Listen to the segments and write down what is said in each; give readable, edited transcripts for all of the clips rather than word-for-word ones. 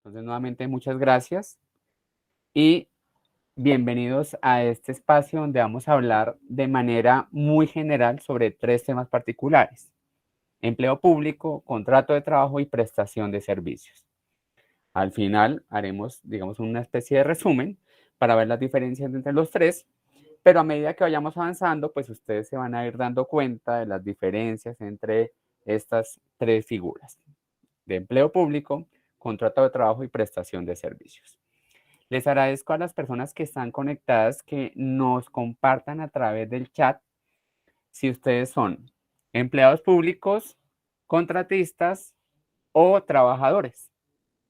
Entonces, nuevamente, muchas gracias y bienvenidos a este espacio donde vamos a hablar de manera muy general sobre tres temas particulares: empleo público, contrato de trabajo y prestación de servicios. Al final haremos, digamos, una especie de resumen para ver las diferencias entre los tres, pero a medida que vayamos avanzando, pues ustedes se van a ir dando cuenta de las diferencias entre estas tres figuras: de empleo público, contrato de trabajo y prestación de servicios. Les agradezco a las personas que están conectadas que nos compartan a través del chat si ustedes son empleados públicos, contratistas o trabajadores.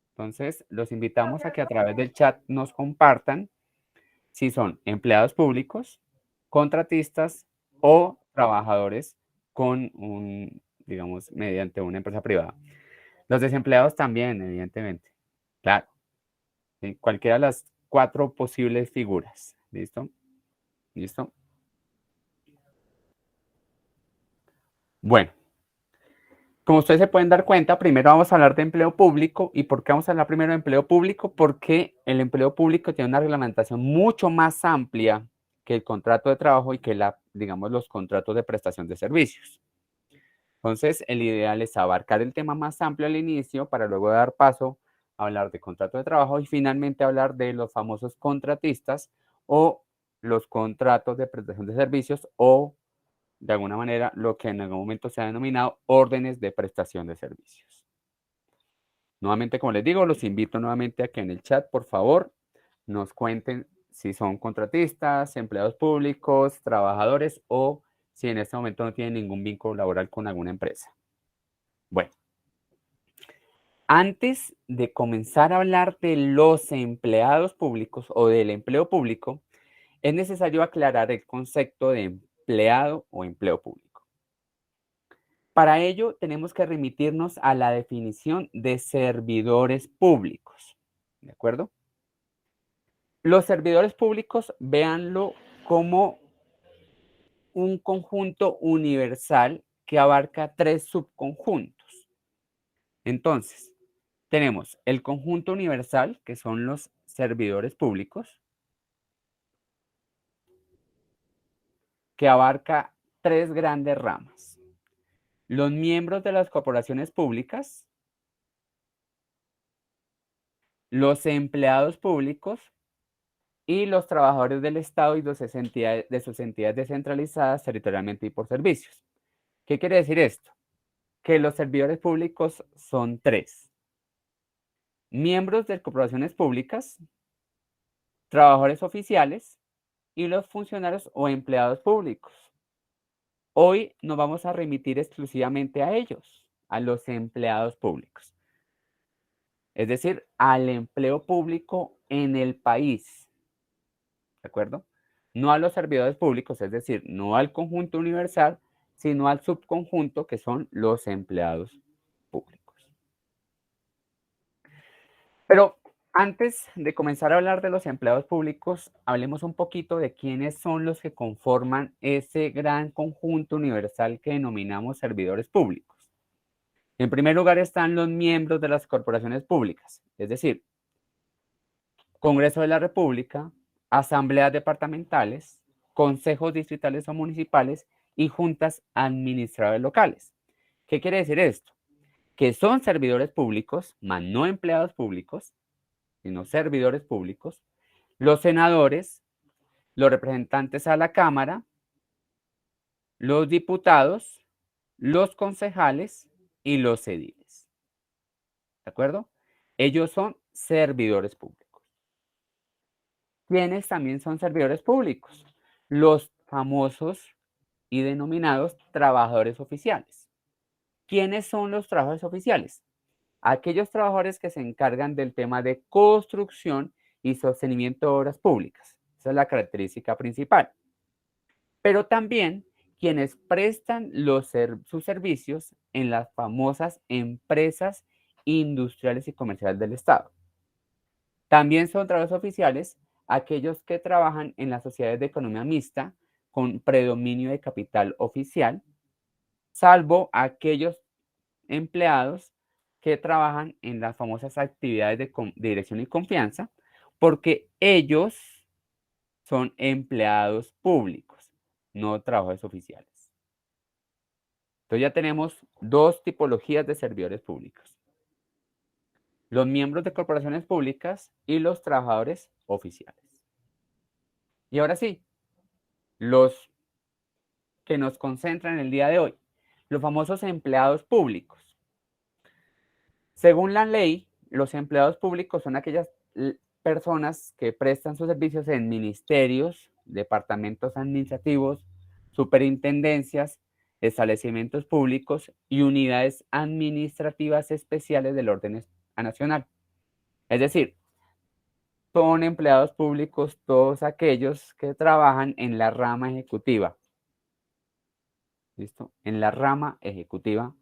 Entonces, los invitamos a que a través del chat nos compartan si son empleados públicos, contratistas o trabajadores con digamos, mediante una empresa privada. Los desempleados también, evidentemente. Claro, ¿sí? Cualquiera de las cuatro posibles figuras. ¿Listo? ¿Listo? Bueno, como ustedes se pueden dar cuenta, primero vamos a hablar de empleo público. ¿Y por qué vamos a hablar primero de empleo público? Porque el empleo público tiene una reglamentación mucho más amplia que el contrato de trabajo y que digamos, los contratos de prestación de servicios. Entonces, el ideal es abarcar el tema más amplio al inicio para luego dar paso a hablar de contrato de trabajo y finalmente hablar de los famosos contratistas o los contratos de prestación de servicios o, de alguna manera, lo que en algún momento se ha denominado órdenes de prestación de servicios. Nuevamente, como les digo, los invito nuevamente a que en el chat, por favor, nos cuenten si son contratistas, empleados públicos, trabajadores o si en este momento no tienen ningún vínculo laboral con alguna empresa. Bueno, antes de comenzar a hablar de los empleados públicos o del empleo público, es necesario aclarar el concepto de empleado o empleo público. Para ello, tenemos que remitirnos a la definición de servidores públicos. ¿De acuerdo? Los servidores públicos, véanlo como un conjunto universal que abarca tres subconjuntos. Entonces, tenemos el conjunto universal, que son los servidores públicos, que abarca tres grandes ramas: los miembros de las corporaciones públicas, los empleados públicos y los trabajadores del Estado y de sus entidades descentralizadas territorialmente y por servicios. ¿Qué quiere decir esto? Que los servidores públicos son tres: miembros de corporaciones públicas, trabajadores oficiales y los funcionarios o empleados públicos. Hoy nos vamos a remitir exclusivamente a ellos, a los empleados públicos, es decir, al empleo público en el país, ¿de acuerdo? No a los servidores públicos, es decir, no al conjunto universal, sino al subconjunto que son los empleados públicos. Pero antes de comenzar a hablar de los empleados públicos, hablemos un poquito de quiénes son los que conforman ese gran conjunto universal que denominamos servidores públicos. En primer lugar están los miembros de las corporaciones públicas, es decir, Congreso de la República, asambleas departamentales, consejos distritales o municipales y juntas administrativas locales. ¿Qué quiere decir esto? Que son servidores públicos, más no empleados públicos, sino servidores públicos, los senadores, los representantes a la Cámara, los diputados, los concejales y los ediles. ¿De acuerdo? Ellos son servidores públicos. ¿Quiénes también son servidores públicos? Los famosos y denominados trabajadores oficiales. ¿Quiénes son los trabajadores oficiales? Aquellos trabajadores que se encargan del tema de construcción y sostenimiento de obras públicas. Esa es la característica principal. Pero también quienes prestan sus servicios en las famosas empresas industriales y comerciales del Estado. También son trabajadores oficiales aquellos que trabajan en las sociedades de economía mixta con predominio de capital oficial, salvo aquellos empleados que trabajan en las famosas actividades de dirección y confianza, porque ellos son empleados públicos, no trabajadores oficiales. Entonces ya tenemos dos tipologías de servidores públicos: los miembros de corporaciones públicas y los trabajadores oficiales. Y ahora sí, los que nos concentran el día de hoy, los famosos empleados públicos. Según la ley, los empleados públicos son aquellas personas que prestan sus servicios en ministerios, departamentos administrativos, superintendencias, establecimientos públicos y unidades administrativas especiales del orden nacional. Es decir, son empleados públicos todos aquellos que trabajan en la rama ejecutiva. ¿Listo? En la rama ejecutiva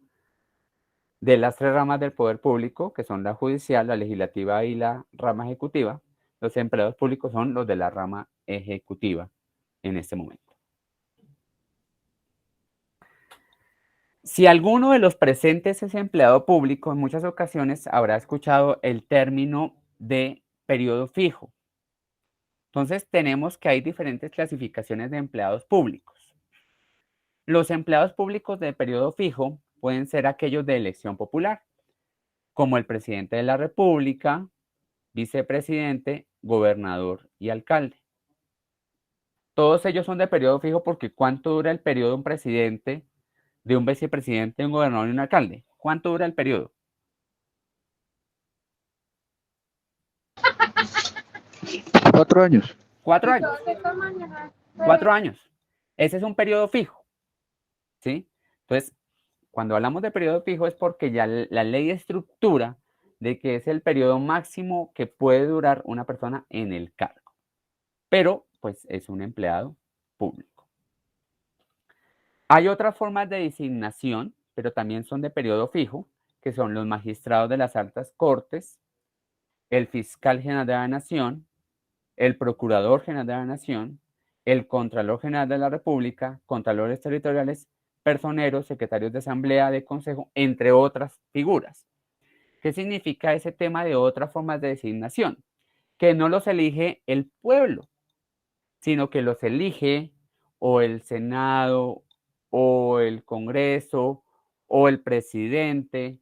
de las tres ramas del poder público, que son la judicial, la legislativa y la rama ejecutiva. Los empleados públicos son los de la rama ejecutiva en este momento. Si alguno de los presentes es empleado público, en muchas ocasiones habrá escuchado el término de periodo fijo. Entonces tenemos que hay diferentes clasificaciones de empleados públicos. Los empleados públicos de periodo fijo pueden ser aquellos de elección popular, como el presidente de la República, vicepresidente, gobernador y alcalde. Todos ellos son de periodo fijo porque ¿cuánto dura el periodo de un presidente, de un vicepresidente, de un gobernador y un alcalde? ¿Cuánto dura el periodo? 4 años. 4 años. 4 años. Ese es un periodo fijo, ¿sí? Entonces, cuando hablamos de periodo fijo es porque ya la ley estructura de que es el periodo máximo que puede durar una persona en el cargo. Pero, pues, es un empleado público. Hay otras formas de designación, pero también son de periodo fijo, que son los magistrados de las altas cortes, el fiscal general de la nación, el procurador general de la nación, el contralor general de la república, contralores territoriales, personeros, secretarios de asamblea, de consejo, entre otras figuras. ¿Qué significa ese tema de otras formas de designación? Que no los elige el pueblo, sino que los elige o el Senado o el Congreso o el presidente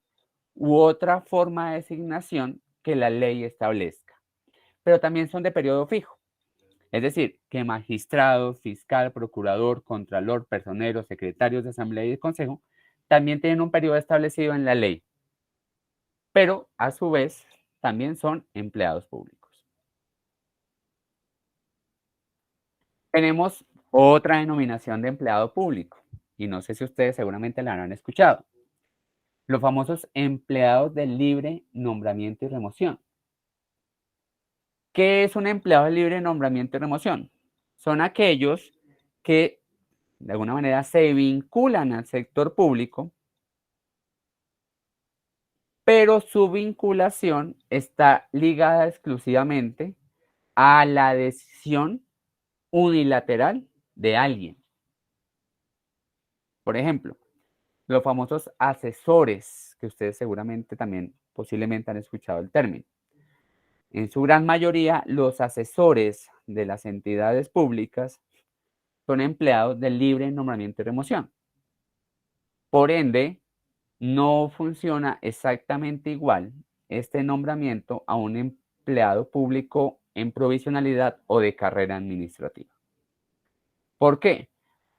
u otra forma de designación que la ley establezca. Pero también son de periodo fijo. Es decir, que magistrado, fiscal, procurador, contralor, personeros, secretarios de asamblea y de consejo también tienen un periodo establecido en la ley, pero a su vez también son empleados públicos. Tenemos otra denominación de empleado público, y no sé si ustedes seguramente la habrán escuchado. Los famosos empleados de libre nombramiento y remoción. ¿Qué es un empleado de libre nombramiento y remoción? Son aquellos que de alguna manera se vinculan al sector público, pero su vinculación está ligada exclusivamente a la decisión unilateral de alguien. Por ejemplo, los famosos asesores, que ustedes seguramente también posiblemente han escuchado el término. En su gran mayoría, los asesores de las entidades públicas son empleados de libre nombramiento y remoción. Por ende, no funciona exactamente igual este nombramiento a un empleado público en provisionalidad o de carrera administrativa. ¿Por qué?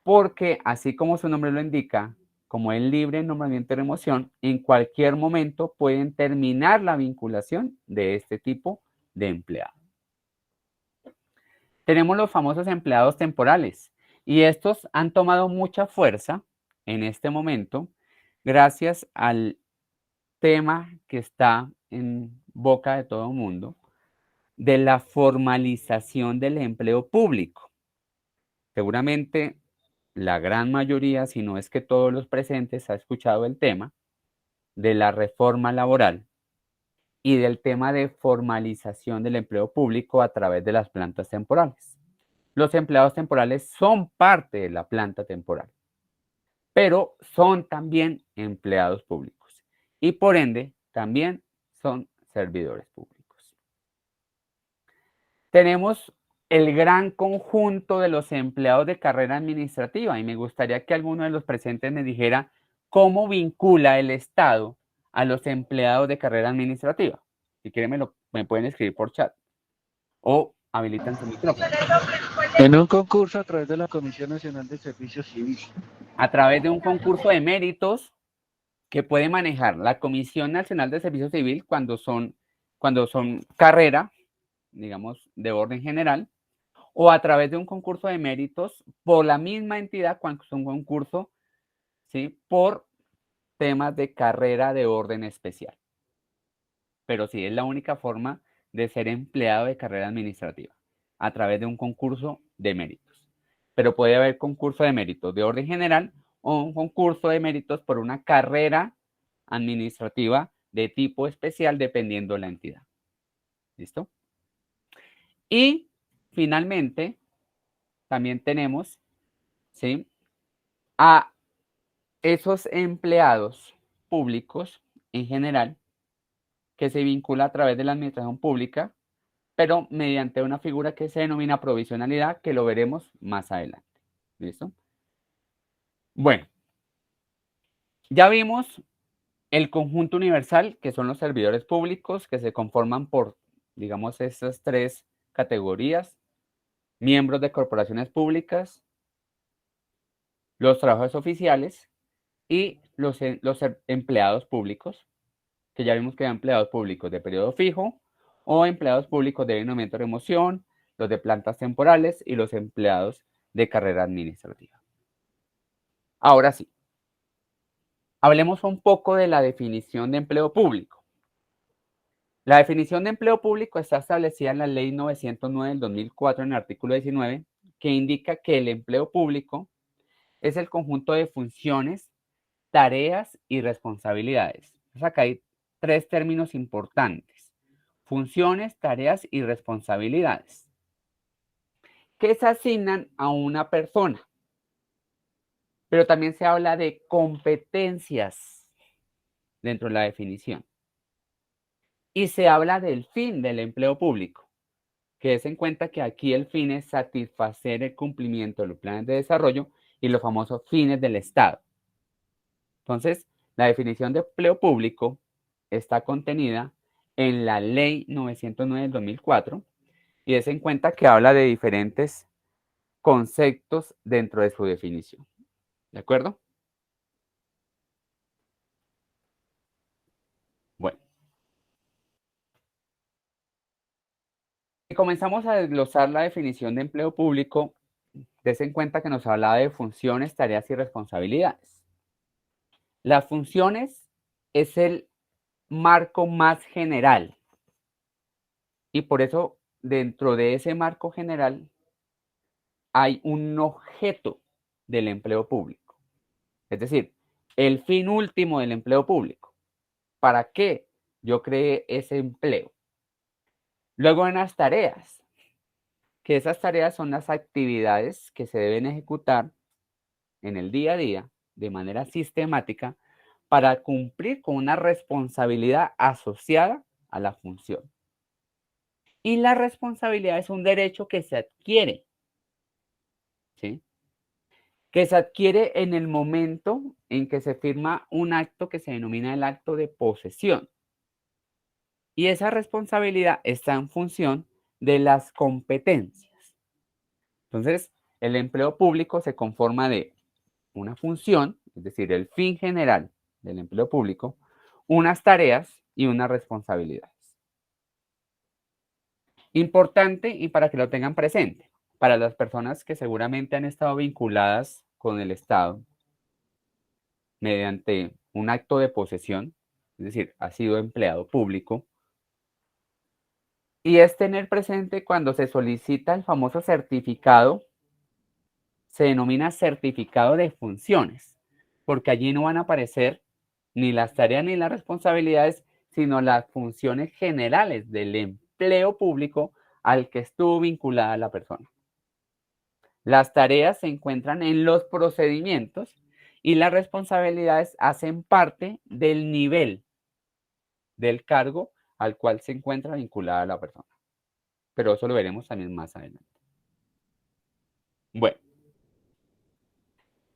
Porque así como su nombre lo indica, como es libre nombramiento y remoción, en cualquier momento pueden terminar la vinculación de este tipo de empleado. Tenemos los famosos empleados temporales y estos han tomado mucha fuerza en este momento gracias al tema que está en boca de todo el mundo de la formalización del empleo público. Seguramente la gran mayoría, si no es que todos los presentes, ha escuchado el tema de la reforma laboral y del tema de formalización del empleo público a través de las plantas temporales. Los empleados temporales son parte de la planta temporal, pero son también empleados públicos y por ende también son servidores públicos. Tenemos el gran conjunto de los empleados de carrera administrativa y me gustaría que alguno de los presentes me dijera cómo vincula el Estado a los empleados de carrera administrativa. Si quieren me pueden escribir por chat o habilitan su micrófono. En un concurso a través de la Comisión Nacional de Servicio Civil. A través de un concurso de méritos que puede manejar la Comisión Nacional de Servicio Civil cuando son carrera, digamos, de orden general, o a través de un concurso de méritos por la misma entidad cuando es un concurso, ¿sí?, por temas de carrera de orden especial. Pero sí, es la única forma de ser empleado de carrera administrativa, a través de un concurso de méritos. Pero puede haber concurso de méritos de orden general o un concurso de méritos por una carrera administrativa de tipo especial dependiendo de la entidad. ¿Listo? Y finalmente, también tenemos, ¿sí?, a esos empleados públicos en general que se vincula a través de la administración pública, pero mediante una figura que se denomina provisionalidad, que lo veremos más adelante. ¿Listo? Bueno, ya vimos el conjunto universal, que son los servidores públicos, que se conforman por, digamos, estas tres categorías: miembros de corporaciones públicas, los trabajadores oficiales y los empleados públicos, que ya vimos que hay empleados públicos de periodo fijo o empleados públicos de nombramiento de remoción, los de plantas temporales y los empleados de carrera administrativa. Ahora sí, hablemos un poco de la definición de empleo público. La definición de empleo público está establecida en la Ley 909 del 2004 en el artículo 19, que indica que el empleo público es el conjunto de funciones, tareas y responsabilidades. Entonces acá hay tres términos importantes: funciones, tareas y responsabilidades, que se asignan a una persona. Pero también se habla de competencias dentro de la definición. Y se habla del fin del empleo público, que es en cuenta que aquí el fin es satisfacer el cumplimiento de los planes de desarrollo y los famosos fines del Estado. Entonces, la definición de empleo público está contenida en la Ley 909 del 2004 y es en cuenta que habla de diferentes conceptos dentro de su definición. ¿De acuerdo? Bueno. Si comenzamos a desglosar la definición de empleo público, des en cuenta que nos habla de funciones, tareas y responsabilidades. Las funciones es el marco más general y por eso dentro de ese marco general hay un objeto del empleo público. Es decir, el fin último del empleo público. ¿Para qué yo creé ese empleo? Luego en las tareas, que esas tareas son las actividades que se deben ejecutar en el día a día de manera sistemática para cumplir con una responsabilidad asociada a la función. Y la responsabilidad es un derecho que se adquiere, ¿sí?, que se adquiere en el momento en que se firma un acto que se denomina el acto de posesión. Y esa responsabilidad está en función de las competencias. Entonces, el empleo público se conforma de una función, es decir, el fin general del empleo público, unas tareas y unas responsabilidades. Importante y para que lo tengan presente, para las personas que seguramente han estado vinculadas con el Estado mediante un acto de posesión, es decir, ha sido empleado público, y es tener presente cuando se solicita el famoso certificado, se denomina certificado de funciones, porque allí no van a aparecer ni las tareas ni las responsabilidades, sino las funciones generales del empleo público al que estuvo vinculada la persona. Las tareas se encuentran en los procedimientos y las responsabilidades hacen parte del nivel del cargo al cual se encuentra vinculada la persona. Pero eso lo veremos también más adelante. Bueno,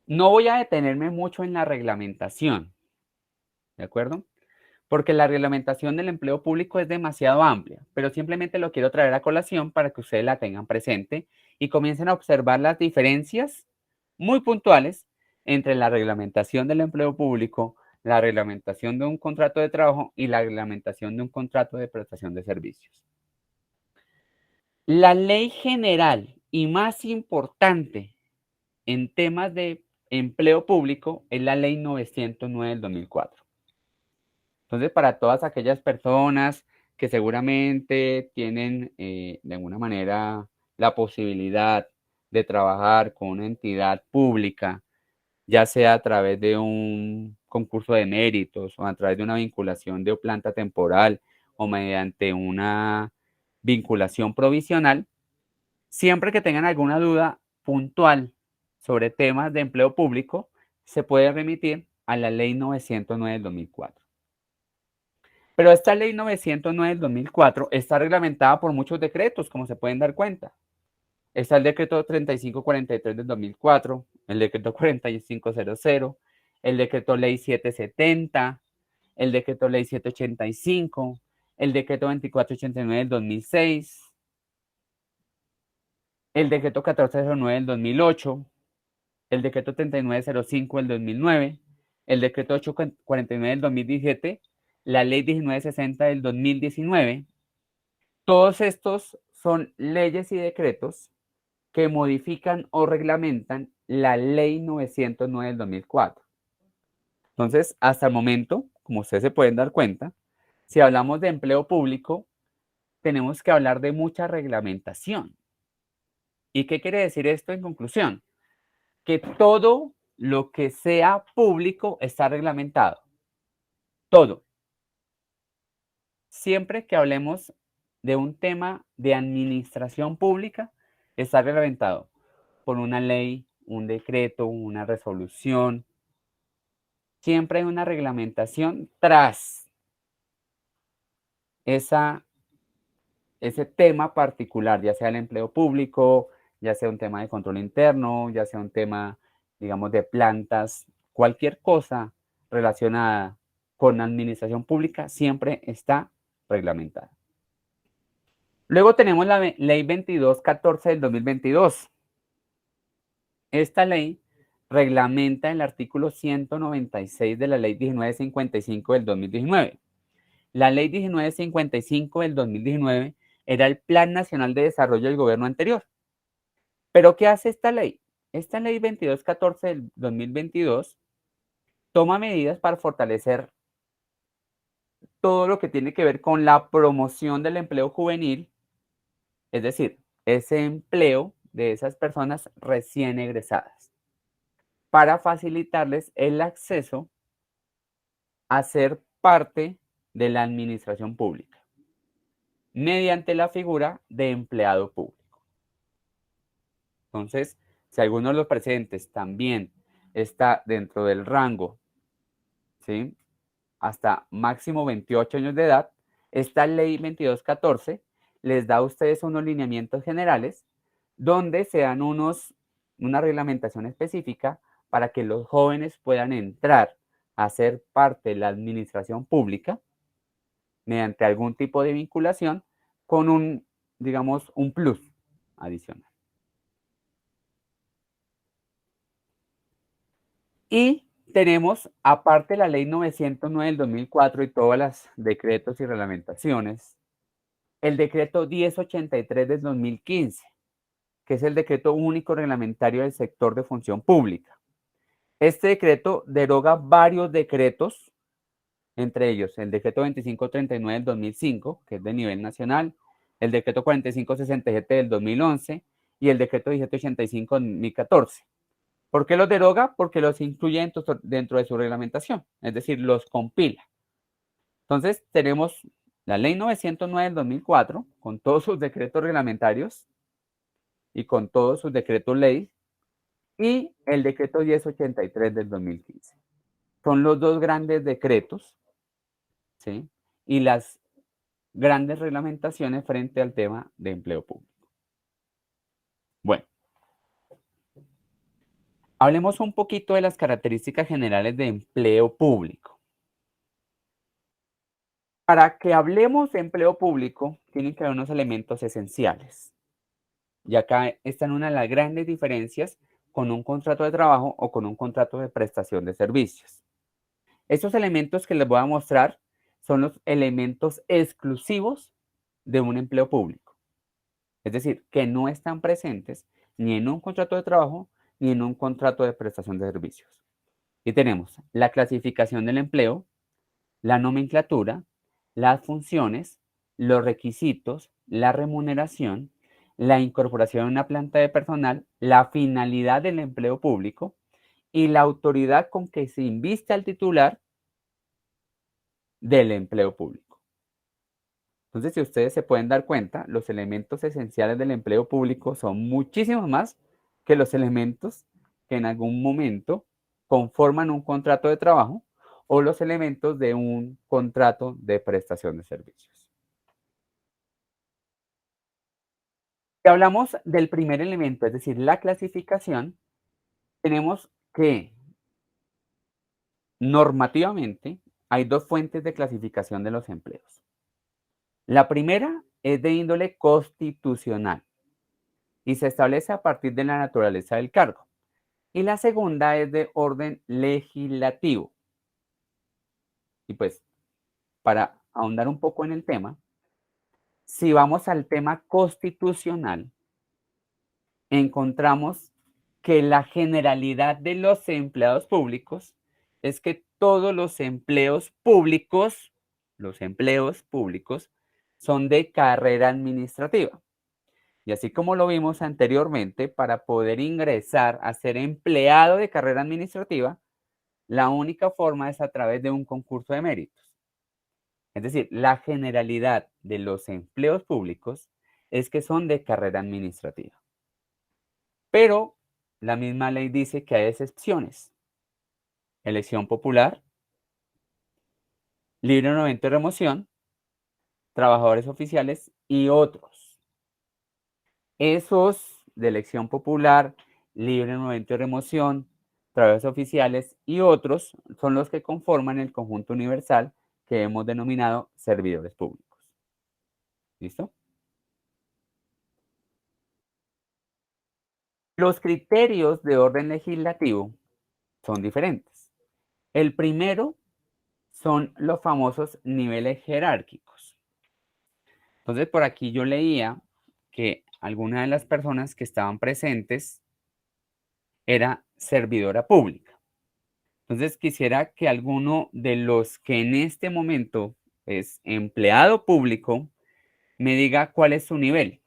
no voy a detenerme mucho en la reglamentación, ¿de acuerdo? Porque la reglamentación del empleo público es demasiado amplia, pero simplemente lo quiero traer a colación para que ustedes la tengan presente y comiencen a observar las diferencias muy puntuales entre la reglamentación del empleo público, la reglamentación de un contrato de trabajo y la reglamentación de un contrato de prestación de servicios. La ley general y más importante en temas de empleo público es la ley 909 del 2004. Entonces, para todas aquellas personas que seguramente tienen de alguna manera la posibilidad de trabajar con una entidad pública, ya sea a través de un concurso de méritos o a través de una vinculación de planta temporal o mediante una vinculación provisional, siempre que tengan alguna duda puntual sobre temas de empleo público, se puede remitir a la ley 909 del 2004. Pero esta ley 909 del 2004 está reglamentada por muchos decretos, como se pueden dar cuenta. Está el decreto 3543 del 2004, el decreto 4500, el decreto ley 770, el decreto ley 785, el decreto 2489 del 2006, el decreto 1409 del 2008, el decreto 3905 del 2009, el decreto 849 del 2017, la ley 1960 del 2019. Todos estos son leyes y decretos que modifican o reglamentan la ley 909 del 2004. Entonces, hasta el momento, como ustedes se pueden dar cuenta, si hablamos de empleo público, tenemos que hablar de mucha reglamentación. ¿Y qué quiere decir esto en conclusión? Que todo lo que sea público está reglamentado. Todo. Siempre que hablemos de un tema de administración pública, está reglamentado por una ley, un decreto, una resolución. Siempre hay una reglamentación tras ese tema particular, ya sea el empleo público, ya sea un tema de control interno, ya sea un tema, digamos, de plantas, cualquier cosa relacionada con administración pública siempre está reglamentada. Luego tenemos la ley 2214 del 2022. Esta ley reglamenta el artículo 196 de la ley 1955 del 2019. La ley 1955 del 2019 era el Plan Nacional de Desarrollo del gobierno anterior. ¿Pero qué hace esta ley? Esta ley 2214 del 2022 toma medidas para fortalecer todo lo que tiene que ver con la promoción del empleo juvenil, es decir, ese empleo de esas personas recién egresadas, para facilitarles el acceso a ser parte de la administración pública mediante la figura de empleado público. Entonces, si alguno de los presentes también está dentro del rango, ¿sí?, hasta máximo 28 años de edad, esta ley 2214 les da a ustedes unos lineamientos generales donde se dan una reglamentación específica para que los jóvenes puedan entrar a ser parte de la administración pública mediante algún tipo de vinculación con digamos, un plus adicional. Y tenemos, aparte la ley 909 del 2004 y todas las decretos y reglamentaciones, el decreto 1083 del 2015, que es el decreto único reglamentario del sector de función pública. Este decreto deroga varios decretos, entre ellos el decreto 2539 del 2005, que es de nivel nacional, el decreto 4567 del 2011 y el decreto 1785 del 2014. ¿Por qué los deroga? Porque los incluye dentro de su reglamentación, es decir, los compila. Entonces, tenemos la ley 909 del 2004, con todos sus decretos reglamentarios y con todos sus decretos ley, y el decreto 1083 del 2015. Son los dos grandes decretos, ¿sí?, y las grandes reglamentaciones frente al tema de empleo público. Bueno, hablemos un poquito de las características generales de empleo público. Para que hablemos de empleo público, tienen que haber unos elementos esenciales. Y acá están una de las grandes diferencias con un contrato de trabajo o con un contrato de prestación de servicios. Estos elementos que les voy a mostrar son los elementos exclusivos de un empleo público. Es decir, que no están presentes ni en un contrato de trabajo ni en un contrato de prestación de servicios. Y tenemos la clasificación del empleo, la nomenclatura, las funciones, los requisitos, la remuneración, la incorporación en una planta de personal, la finalidad del empleo público y la autoridad con que se inviste al titular del empleo público. Entonces, si ustedes se pueden dar cuenta, los elementos esenciales del empleo público son muchísimos más que los elementos que en algún momento conforman un contrato de trabajo o los elementos de un contrato de prestación de servicios. Si hablamos del primer elemento, es decir, la clasificación, tenemos que normativamente hay dos fuentes de clasificación de los empleos. La primera es de índole constitucional y se establece a partir de la naturaleza del cargo. Y la segunda es de orden legislativo. Y pues, para ahondar un poco en el tema, si vamos al tema constitucional, encontramos que la generalidad de los empleados públicos es que todos los empleos públicos son de carrera administrativa. Y así como lo vimos anteriormente, para poder ingresar a ser empleado de carrera administrativa, la única forma es a través de un concurso de méritos. Es decir, la generalidad de los empleos públicos es que son de carrera administrativa. Pero la misma ley dice que hay excepciones. Elección popular, libre momento de remoción, trabajadores oficiales y otros. Esos de elección popular, libre momento de remoción, trabajadores oficiales y otros son los que conforman el conjunto universal que hemos denominado servidores públicos. ¿Listo? Los criterios de orden legislativo son diferentes. El primero son los famosos niveles jerárquicos. Entonces, por aquí yo leía que alguna de las personas que estaban presentes era servidora pública. Entonces, quisiera que alguno de los que en este momento es empleado público me diga cuál es su nivel.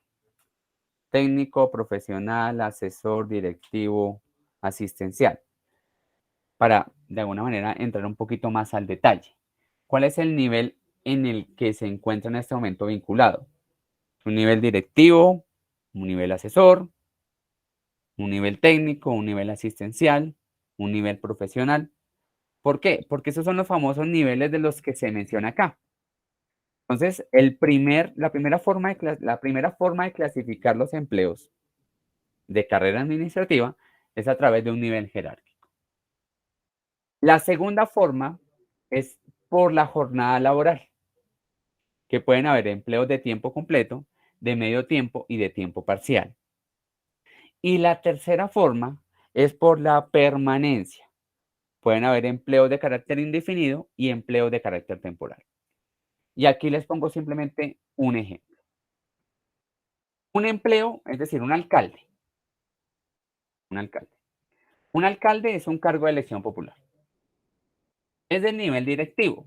Técnico, profesional, asesor, directivo, asistencial. Para, de alguna manera, entrar un poquito más al detalle. ¿Cuál es el nivel en el que se encuentra en este momento vinculado? Un nivel directivo, un nivel asesor, un nivel técnico, un nivel asistencial, un nivel profesional. ¿Por qué? Porque esos son los famosos niveles de los que se menciona acá. Entonces, la primera forma de clasificar los empleos de carrera administrativa es a través de un nivel jerárquico. La segunda forma es por la jornada laboral, que pueden haber empleos de tiempo completo, de medio tiempo y de tiempo parcial. Y la tercera forma es por la permanencia. Pueden haber empleos de carácter indefinido y empleos de carácter temporal. Y aquí les pongo simplemente un ejemplo. Un empleo, es decir, un alcalde. Un alcalde. Un alcalde es un cargo de elección popular. Es del nivel directivo.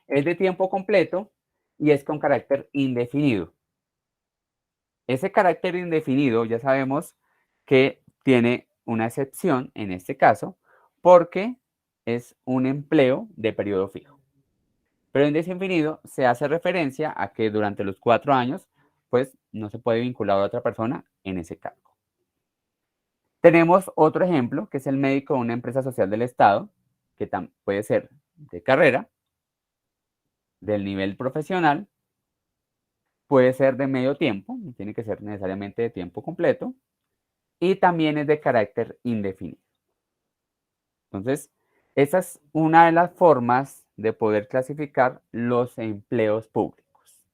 Es de tiempo completo y es con carácter indefinido. Ese carácter indefinido ya sabemos que tiene una excepción en este caso porque es un empleo de periodo fijo. Pero en indefinido se hace referencia a que durante los 4 años pues no se puede vincular a otra persona en ese cargo. Tenemos otro ejemplo que es el médico de una empresa social del Estado que puede ser de carrera del nivel profesional, puede ser de medio tiempo, no tiene que ser necesariamente de tiempo completo, y también es de carácter indefinido. Entonces, esa es una de las formas de poder clasificar los empleos públicos.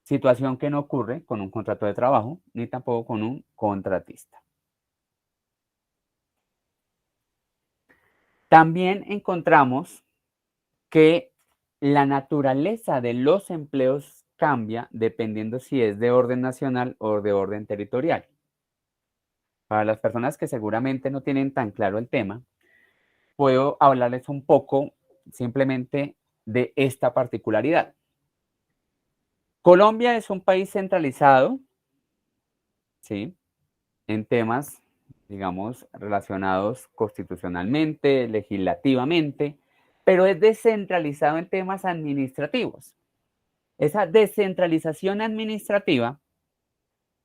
Situación que no ocurre con un contrato de trabajo ni tampoco con un contratista. También encontramos que la naturaleza de los empleos cambia dependiendo si es de orden nacional o de orden territorial. Para las personas que seguramente no tienen tan claro el tema, puedo hablarles un poco simplemente de esta particularidad. Colombia es un país centralizado, ¿sí? En temas, digamos, relacionados constitucionalmente, legislativamente, pero es descentralizado en temas administrativos. Esa descentralización administrativa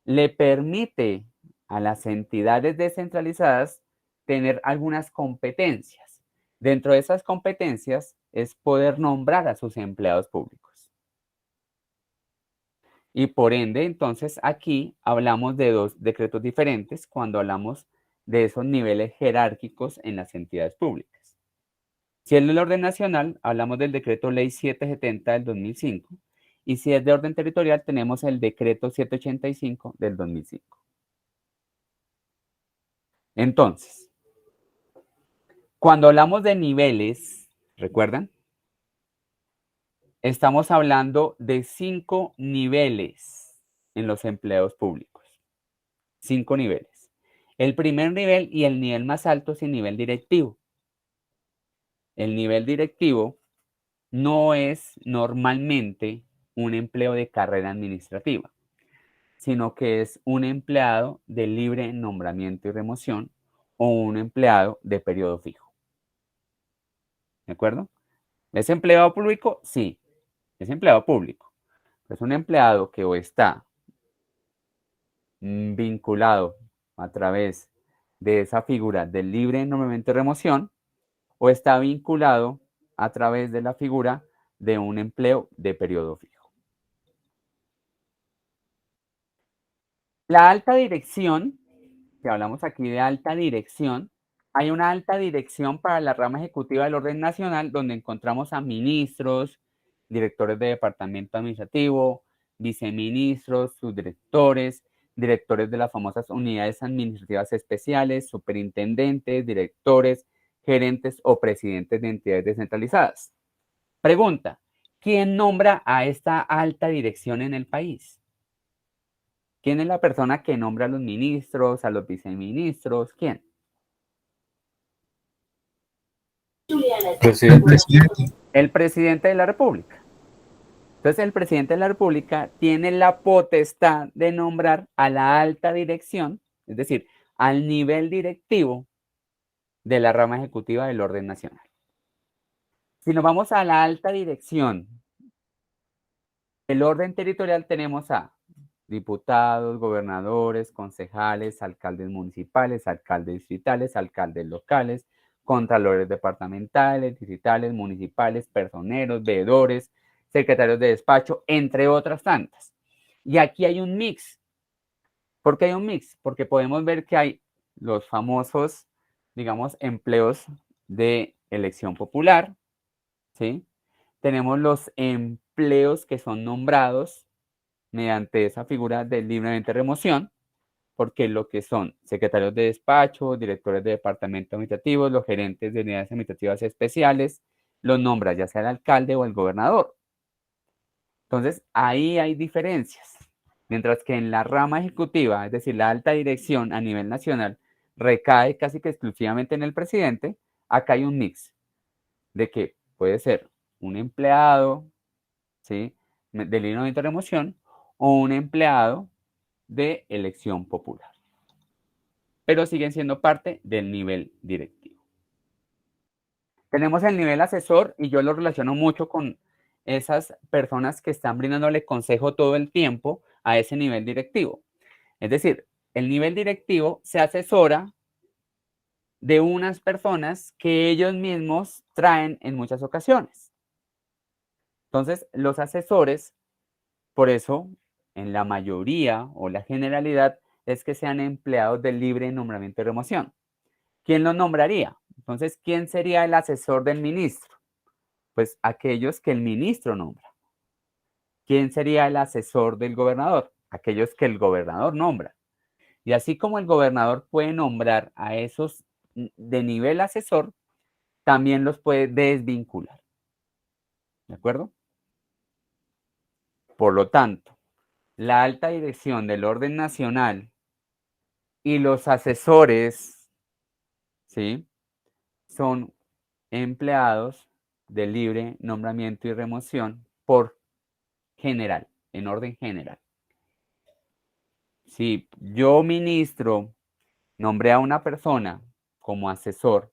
le permite a las entidades descentralizadas tener algunas competencias. Dentro de esas competencias es poder nombrar a sus empleados públicos. Y por ende, entonces aquí hablamos de dos decretos diferentes cuando hablamos de esos niveles jerárquicos en las entidades públicas. Si es del orden nacional, hablamos del decreto ley 770 del 2005, y si es de orden territorial, tenemos el decreto 785 del 2005. Entonces, cuando hablamos de niveles, ¿recuerdan? Estamos hablando de 5 niveles en los empleados públicos. 5 niveles. El primer nivel y el nivel más alto es el nivel directivo. El nivel directivo no es normalmente un empleo de carrera administrativa, sino que es un empleado de libre nombramiento y remoción o un empleado de periodo fijo. ¿De acuerdo? ¿Es empleado público? Sí, es empleado público. Es un empleado que o está vinculado a través de esa figura del libre nombramiento y remoción o está vinculado a través de la figura de un empleo de periodo fijo. La alta dirección, si hablamos aquí de alta dirección, hay una alta dirección para la rama ejecutiva del orden nacional donde encontramos a ministros, directores de departamento administrativo, viceministros, subdirectores, directores de las famosas unidades administrativas especiales, superintendentes, directores, gerentes o presidentes de entidades descentralizadas. Pregunta, ¿quién nombra a esta alta dirección en el país? ¿Quién es la persona que nombra a los ministros, a los viceministros? ¿Quién? Presidente. El presidente de la República. Entonces, el presidente de la República tiene la potestad de nombrar a la alta dirección, es decir, al nivel directivo de la rama ejecutiva del orden nacional. Si nos vamos a la alta dirección del orden territorial, tenemos a diputados, gobernadores, concejales, alcaldes municipales, alcaldes distritales, alcaldes locales, contralores departamentales, distritales, municipales, personeros, veedores, secretarios de despacho, entre otras tantas. Y aquí hay un mix. ¿Por qué hay un mix? Porque podemos ver que hay los famosos, digamos, empleos de elección popular, ¿sí? Tenemos los empleos que son nombrados mediante esa figura de libremente remoción, porque lo que son secretarios de despacho, directores de departamento administrativos, los gerentes de unidades administrativas especiales, los nombra ya sea el alcalde o el gobernador. Entonces, ahí hay diferencias. Mientras que en la rama ejecutiva, es decir, la alta dirección a nivel nacional, recae casi que exclusivamente en el presidente, acá hay un mix de que puede ser un empleado, ¿sí?, de libre de remoción o un empleado de elección popular, pero siguen siendo parte del nivel directivo. Tenemos el nivel asesor y yo lo relaciono mucho con esas personas que están brindándole consejo todo el tiempo a ese nivel directivo. Es decir, el nivel directivo se asesora de unas personas que ellos mismos traen en muchas ocasiones. Entonces, los asesores, por eso, en la mayoría o la generalidad, es que sean empleados de libre nombramiento y remoción. ¿Quién lo nombraría? Entonces, ¿quién sería el asesor del ministro? Pues aquellos que el ministro nombra. ¿Quién sería el asesor del gobernador? Aquellos que el gobernador nombra. Y así como el gobernador puede nombrar a esos de nivel asesor, también los puede desvincular. ¿De acuerdo? Por lo tanto, la alta dirección del orden nacional y los asesores, ¿sí?, son empleados de libre nombramiento y remoción por general, en orden general. Si yo ministro nombré a una persona como asesor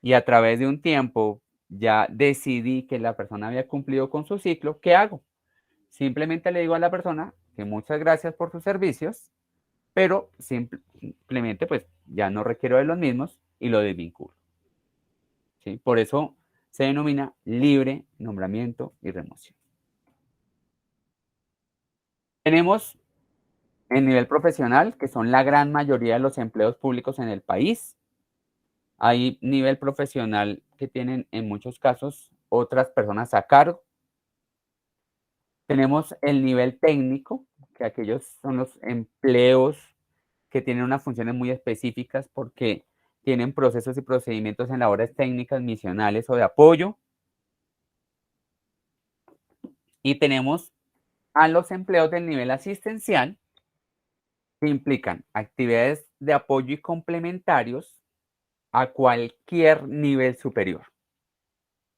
y a través de un tiempo ya decidí que la persona había cumplido con su ciclo, ¿qué hago? Simplemente le digo a la persona que muchas gracias por sus servicios, pero simplemente pues ya no requiero de los mismos y lo desvinculo. ¿Sí? Por eso se denomina libre nombramiento y remoción. Tenemos el nivel profesional, que son la gran mayoría de los empleos públicos en el país. Hay nivel profesional que tienen en muchos casos otras personas a cargo. Tenemos el nivel técnico, que aquellos son los empleos que tienen unas funciones muy específicas porque tienen procesos y procedimientos en labores técnicas, misionales o de apoyo. Y tenemos a los empleos del nivel asistencial, que implican actividades de apoyo y complementarios a cualquier nivel superior.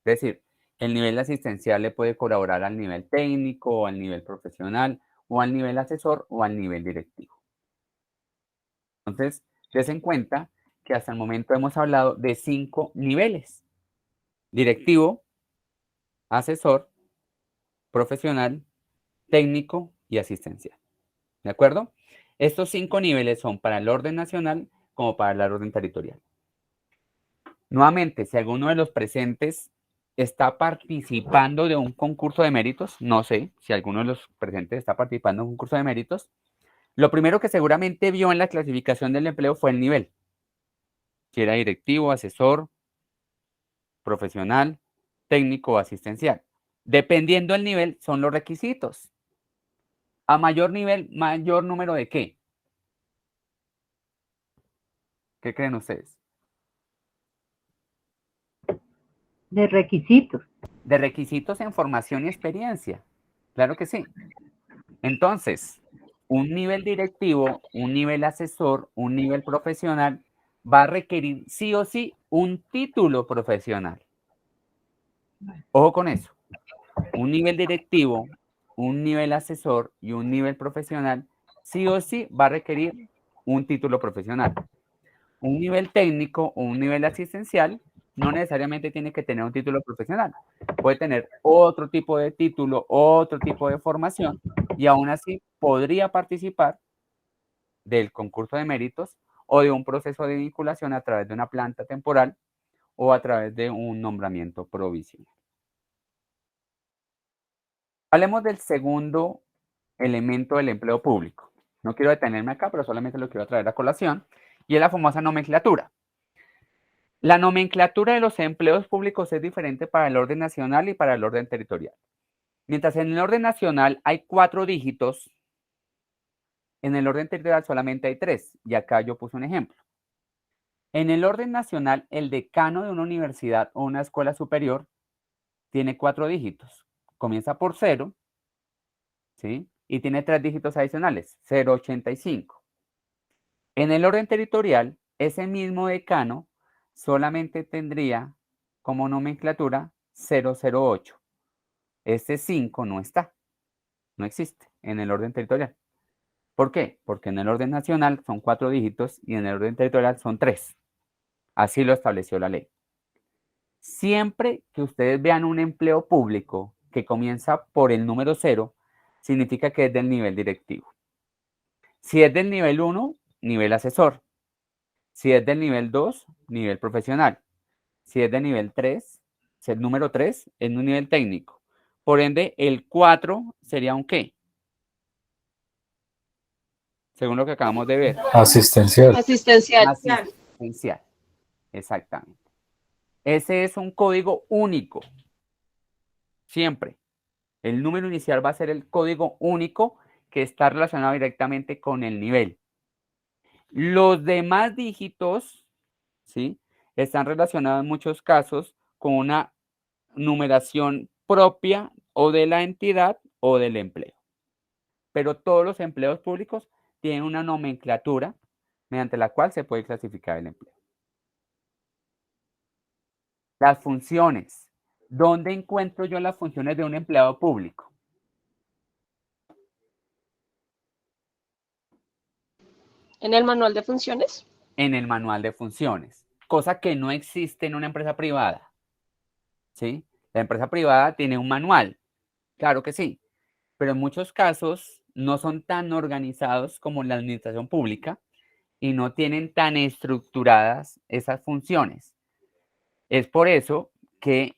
Es decir, el nivel asistencial le puede colaborar al nivel técnico, o al nivel profesional, o al nivel asesor, o al nivel directivo. Entonces, des en cuenta que hasta el momento hemos hablado de 5 niveles: directivo, asesor, profesional, técnico y asistencial. ¿De acuerdo? Estos 5 niveles son para el orden nacional como para el orden territorial. Nuevamente, si alguno de los presentes está participando de un concurso de méritos, no sé si alguno de los presentes está participando en un concurso de méritos, lo primero que seguramente vio en la clasificación del empleo fue el nivel, si era directivo, asesor, profesional, técnico o asistencial. Dependiendo del nivel, son los requisitos. A mayor nivel, mayor número de ¿qué? ¿Qué creen ustedes? De requisitos. De requisitos en formación y experiencia. Claro que sí. Entonces, un nivel directivo, un nivel asesor, un nivel profesional va a requerir sí o sí un título profesional. Ojo con eso. Un nivel directivo, un nivel asesor y un nivel profesional sí o sí va a requerir un título profesional. Un nivel técnico o un nivel asistencial no necesariamente tiene que tener un título profesional. Puede tener otro tipo de título, otro tipo de formación y aún así podría participar del concurso de méritos o de un proceso de vinculación a través de una planta temporal o a través de un nombramiento provisional. Hablemos del segundo elemento del empleo público. No quiero detenerme acá, pero solamente lo quiero traer a colación, y es la famosa nomenclatura. La nomenclatura de los empleos públicos es diferente para el orden nacional y para el orden territorial. Mientras en el orden nacional hay 4 dígitos, en el orden territorial solamente hay 3, y acá yo puse un ejemplo. En el orden nacional, el decano de una universidad o una escuela superior tiene 4 dígitos. Comienza por 0, ¿sí? Y tiene 3 dígitos adicionales, 085. En el orden territorial, ese mismo decano solamente tendría como nomenclatura 008. Este 5 no está, no existe en el orden territorial. ¿Por qué? Porque en el orden nacional son 4 dígitos y en el orden territorial son 3. Así lo estableció la ley. Siempre que ustedes vean un empleo público que comienza por el número 0, significa que es del nivel directivo. Si es del nivel 1, nivel asesor. Si es del nivel 2, nivel profesional. Si es del nivel 3, si es el número 3, es un nivel técnico. Por ende, el 4 sería un ¿qué? Según lo que acabamos de ver. Asistencial. Asistencial, claro. Asistencial. Exactamente. Ese es un código único. Siempre. El número inicial va a ser el código único que está relacionado directamente con el nivel. Los demás dígitos, ¿sí?, están relacionados en muchos casos con una numeración propia o de la entidad o del empleo. Pero todos los empleos públicos tienen una nomenclatura mediante la cual se puede clasificar el empleo. Las funciones. ¿Dónde encuentro yo las funciones de un empleado público? En el manual de funciones. En el manual de funciones, cosa que no existe en una empresa privada, ¿sí? La empresa privada tiene un manual, claro que sí, pero en muchos casos no son tan organizados como la administración pública y no tienen tan estructuradas esas funciones. Es por eso que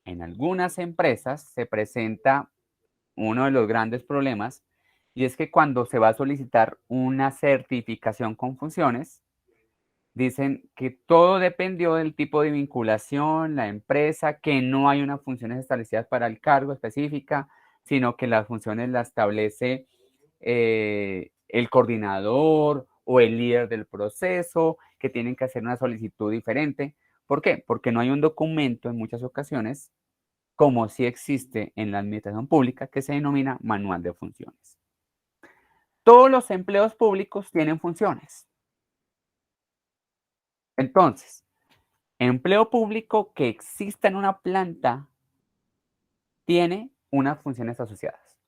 en algunas empresas se presenta uno de los grandes problemas, y es que cuando se va a solicitar una certificación con funciones, dicen que todo dependió del tipo de vinculación, la empresa, que no hay unas funciones establecidas para el cargo específica, sino que las funciones las establece el coordinador o el líder del proceso, que tienen que hacer una solicitud diferente. ¿Por qué? Porque no hay un documento en muchas ocasiones, como sí existe en la administración pública, que se denomina manual de funciones. Todos los empleos públicos tienen funciones. Entonces, empleo público que exista en una planta tiene unas funciones asociadas.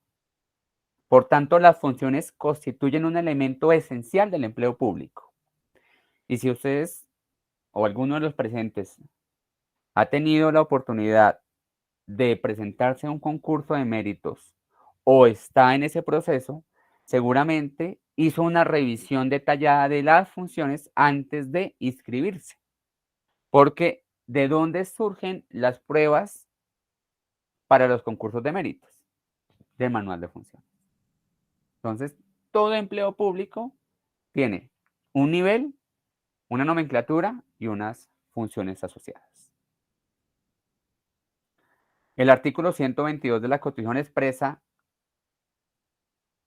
Por tanto, las funciones constituyen un elemento esencial del empleo público. Y si ustedes o alguno de los presentes ha tenido la oportunidad de presentarse a un concurso de méritos o está en ese proceso, seguramente hizo una revisión detallada de las funciones antes de inscribirse. Porque ¿de dónde surgen las pruebas para los concursos de méritos? Del manual de funciones. Entonces, todo empleo público tiene un nivel, una nomenclatura y unas funciones asociadas. El artículo 122 de la Constitución expresa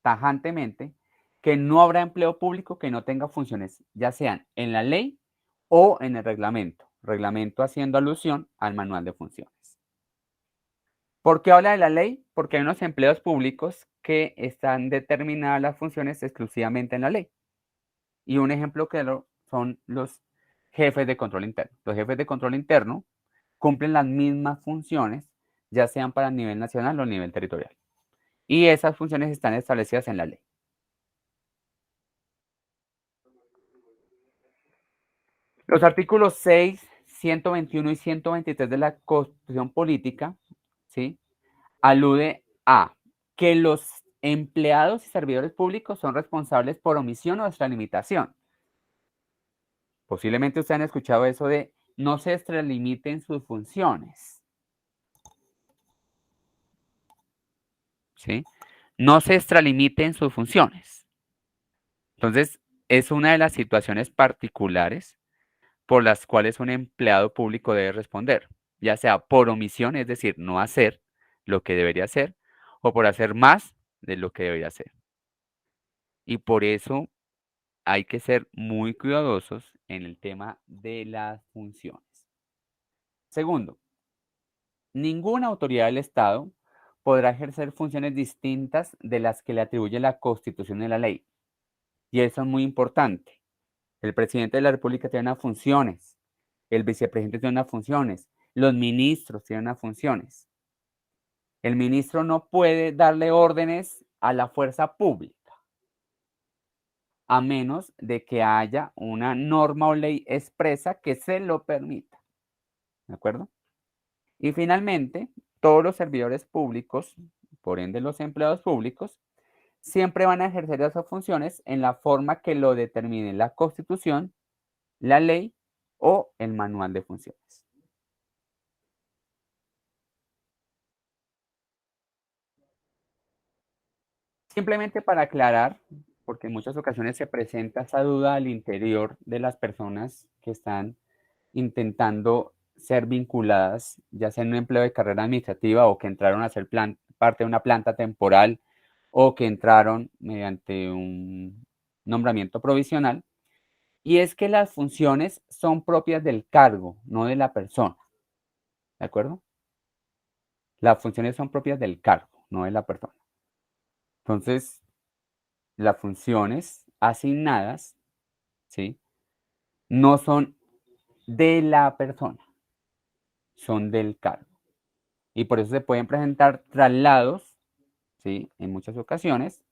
tajantemente que no habrá empleo público que no tenga funciones, ya sean en la ley o en el reglamento. Reglamento haciendo alusión al manual de funciones. ¿Por qué habla de la ley? Porque hay unos empleos públicos que están determinadas las funciones exclusivamente en la ley. Y un ejemplo claro son los jefes de control interno. Los jefes de control interno cumplen las mismas funciones, ya sean para el nivel nacional o a nivel territorial. Y esas funciones están establecidas en la ley. Los artículos 6, 121 y 123 de la Constitución Política, ¿sí?, alude a que los empleados y servidores públicos son responsables por omisión o extralimitación. Posiblemente ustedes han escuchado eso de no se extralimiten sus funciones. ¿Sí? No se extralimiten sus funciones. Entonces, es una de las situaciones particulares por las cuales un empleado público debe responder, ya sea por omisión, es decir, no hacer lo que debería hacer, o por hacer más de lo que debería hacer. Y por eso hay que ser muy cuidadosos en el tema de las funciones. Segundo, ninguna autoridad del Estado podrá ejercer funciones distintas de las que le atribuye la Constitución y la ley. Y eso es muy importante. El presidente de la República tiene unas funciones, el vicepresidente tiene unas funciones, los ministros tienen unas funciones. El ministro no puede darle órdenes a la fuerza pública, a menos de que haya una norma o ley expresa que se lo permita. ¿De acuerdo? Y finalmente, todos los servidores públicos, por ende los empleados públicos, siempre van a ejercer esas funciones en la forma que lo determine la Constitución, la ley o el manual de funciones. Simplemente para aclarar, porque en muchas ocasiones se presenta esa duda al interior de las personas que están intentando ser vinculadas, ya sea en un empleo de carrera administrativa o que entraron a ser parte de una planta temporal o que entraron mediante un nombramiento provisional, y es que las funciones son propias del cargo, no de la persona, ¿de acuerdo? Las funciones son propias del cargo, no de la persona. Entonces, las funciones asignadas, ¿sí?, no son de la persona, son del cargo. Y por eso se pueden presentar traslados, ¿sí?, en muchas ocasiones,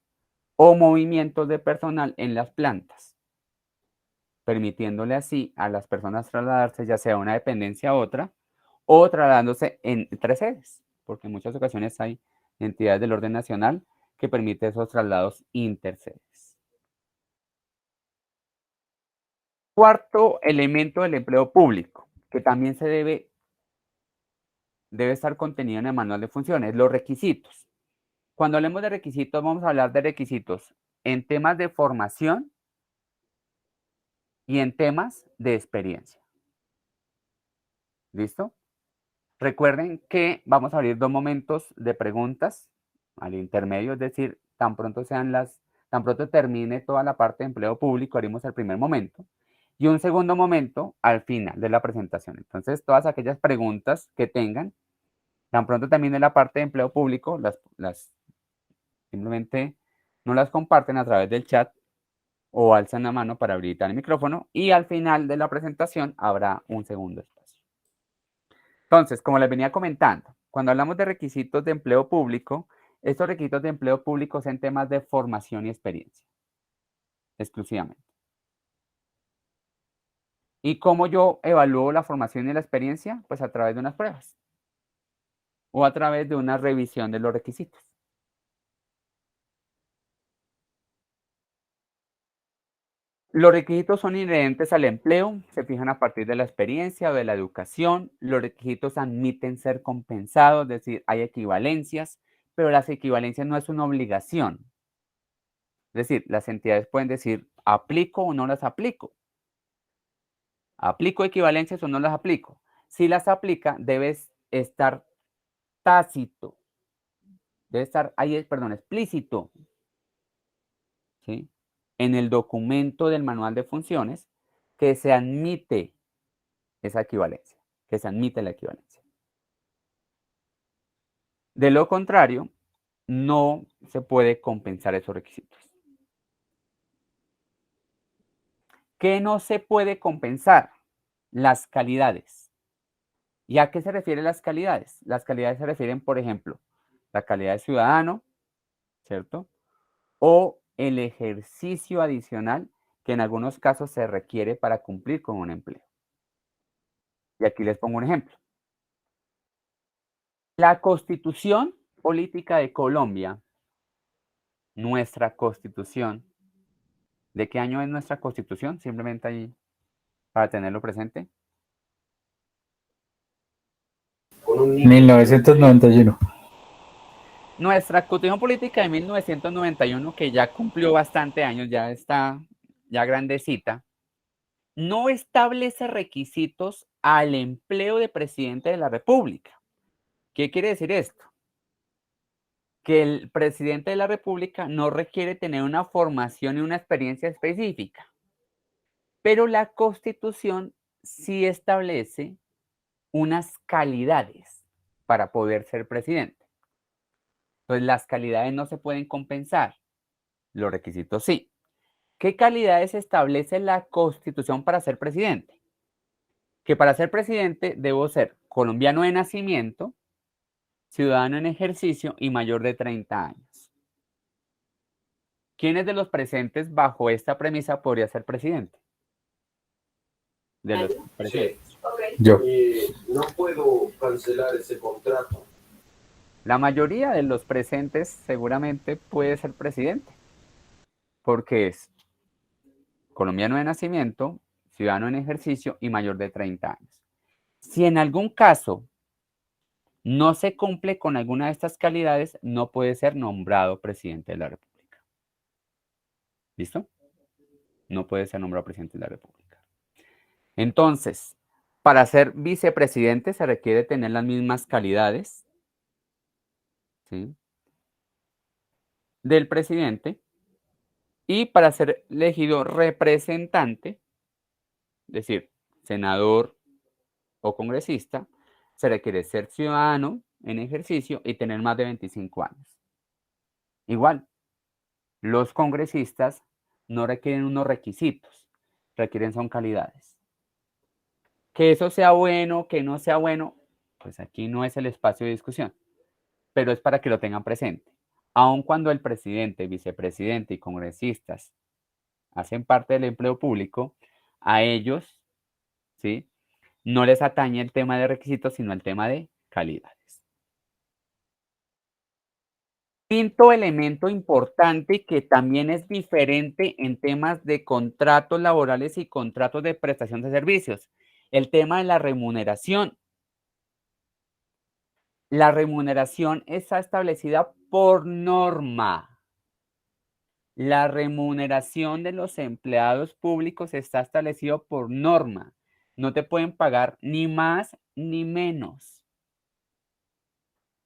o movimientos de personal en las plantas, permitiéndole así a las personas trasladarse ya sea a una dependencia a otra o trasladándose entre sedes, porque en muchas ocasiones hay entidades del orden nacional que permiten esos traslados intersedes. Cuarto elemento del empleo público, que también debe estar contenido en el manual de funciones, los requisitos. Cuando hablemos de requisitos, vamos a hablar de requisitos en temas de formación y en temas de experiencia. ¿Listo? Recuerden que vamos a abrir 2 momentos de preguntas al intermedio, es decir, tan pronto termine toda la parte de empleo público, haremos el primer momento, y un segundo momento al final de la presentación. Entonces, todas aquellas preguntas que tengan, tan pronto termine la parte de empleo público, simplemente no las comparten a través del chat o alzan la mano para habilitar el micrófono, y al final de la presentación habrá un segundo espacio. Entonces, como les venía comentando, cuando hablamos de requisitos de empleo público, estos requisitos de empleo público son temas de formación y experiencia, exclusivamente. ¿Y cómo yo evalúo la formación y la experiencia? Pues a través de unas pruebas o a través de una revisión de los requisitos. Los requisitos son inherentes al empleo, se fijan a partir de la experiencia o de la educación. Los requisitos admiten ser compensados, es decir, hay equivalencias, pero las equivalencias no es una obligación. Es decir, las entidades pueden decir, ¿aplico o no las aplico? ¿Aplico equivalencias o no las aplico? Si las aplica, debe estar tácito, debe estar ahí, perdón, explícito, ¿sí?, en el documento del manual de funciones que se admite esa equivalencia, que se admite la equivalencia. De lo contrario, no se puede compensar esos requisitos. ¿Qué no se puede compensar? Las calidades. ¿Y a qué se refieren las calidades? Las calidades se refieren, por ejemplo, la calidad de ciudadano, ¿cierto? O el ejercicio adicional que en algunos casos se requiere para cumplir con un empleo. Y aquí les pongo un ejemplo. La Constitución Política de Colombia, nuestra Constitución, ¿de qué año es nuestra Constitución? Simplemente ahí para tenerlo presente. 1991. Nuestra Constitución Política de 1991, que ya cumplió bastante años, ya está ya grandecita, no establece requisitos al empleo de presidente de la República. ¿Qué quiere decir esto? Que el presidente de la República no requiere tener una formación y una experiencia específica, pero la Constitución sí establece unas calidades para poder ser presidente. Entonces, las calidades no se pueden compensar, los requisitos sí. ¿Qué calidades establece la Constitución para ser presidente? Que para ser presidente debo ser colombiano de nacimiento, ciudadano en ejercicio y mayor de 30 años. ¿Quiénes de los presentes bajo esta premisa podría ser presidente? De los presentes. Sí. Yo. No puedo cancelar ese contrato. La mayoría de los presentes seguramente puede ser presidente, porque es colombiano de nacimiento, ciudadano en ejercicio y mayor de 30 años. Si en algún caso no se cumple con alguna de estas calidades, no puede ser nombrado presidente de la República. ¿Listo? No puede ser nombrado presidente de la República. Entonces, para ser vicepresidente se requiere tener las mismas calidades, ¿sí?, del presidente, y para ser elegido representante, es decir, senador o congresista, se requiere ser ciudadano en ejercicio y tener más de 25 años. Igual, los congresistas no requieren unos requisitos, requieren son calidades. Que eso sea bueno, que no sea bueno, pues aquí no es el espacio de discusión, pero es para que lo tengan presente. Aun cuando el presidente, vicepresidente y congresistas hacen parte del empleo público, a ellos, ¿sí?, no les atañe el tema de requisitos, sino el tema de calidades. Quinto elemento importante que también es diferente en temas de contratos laborales y contratos de prestación de servicios, el tema de la remuneración. La remuneración está establecida por norma. La remuneración de los empleados públicos está establecido por norma. No te pueden pagar ni más ni menos.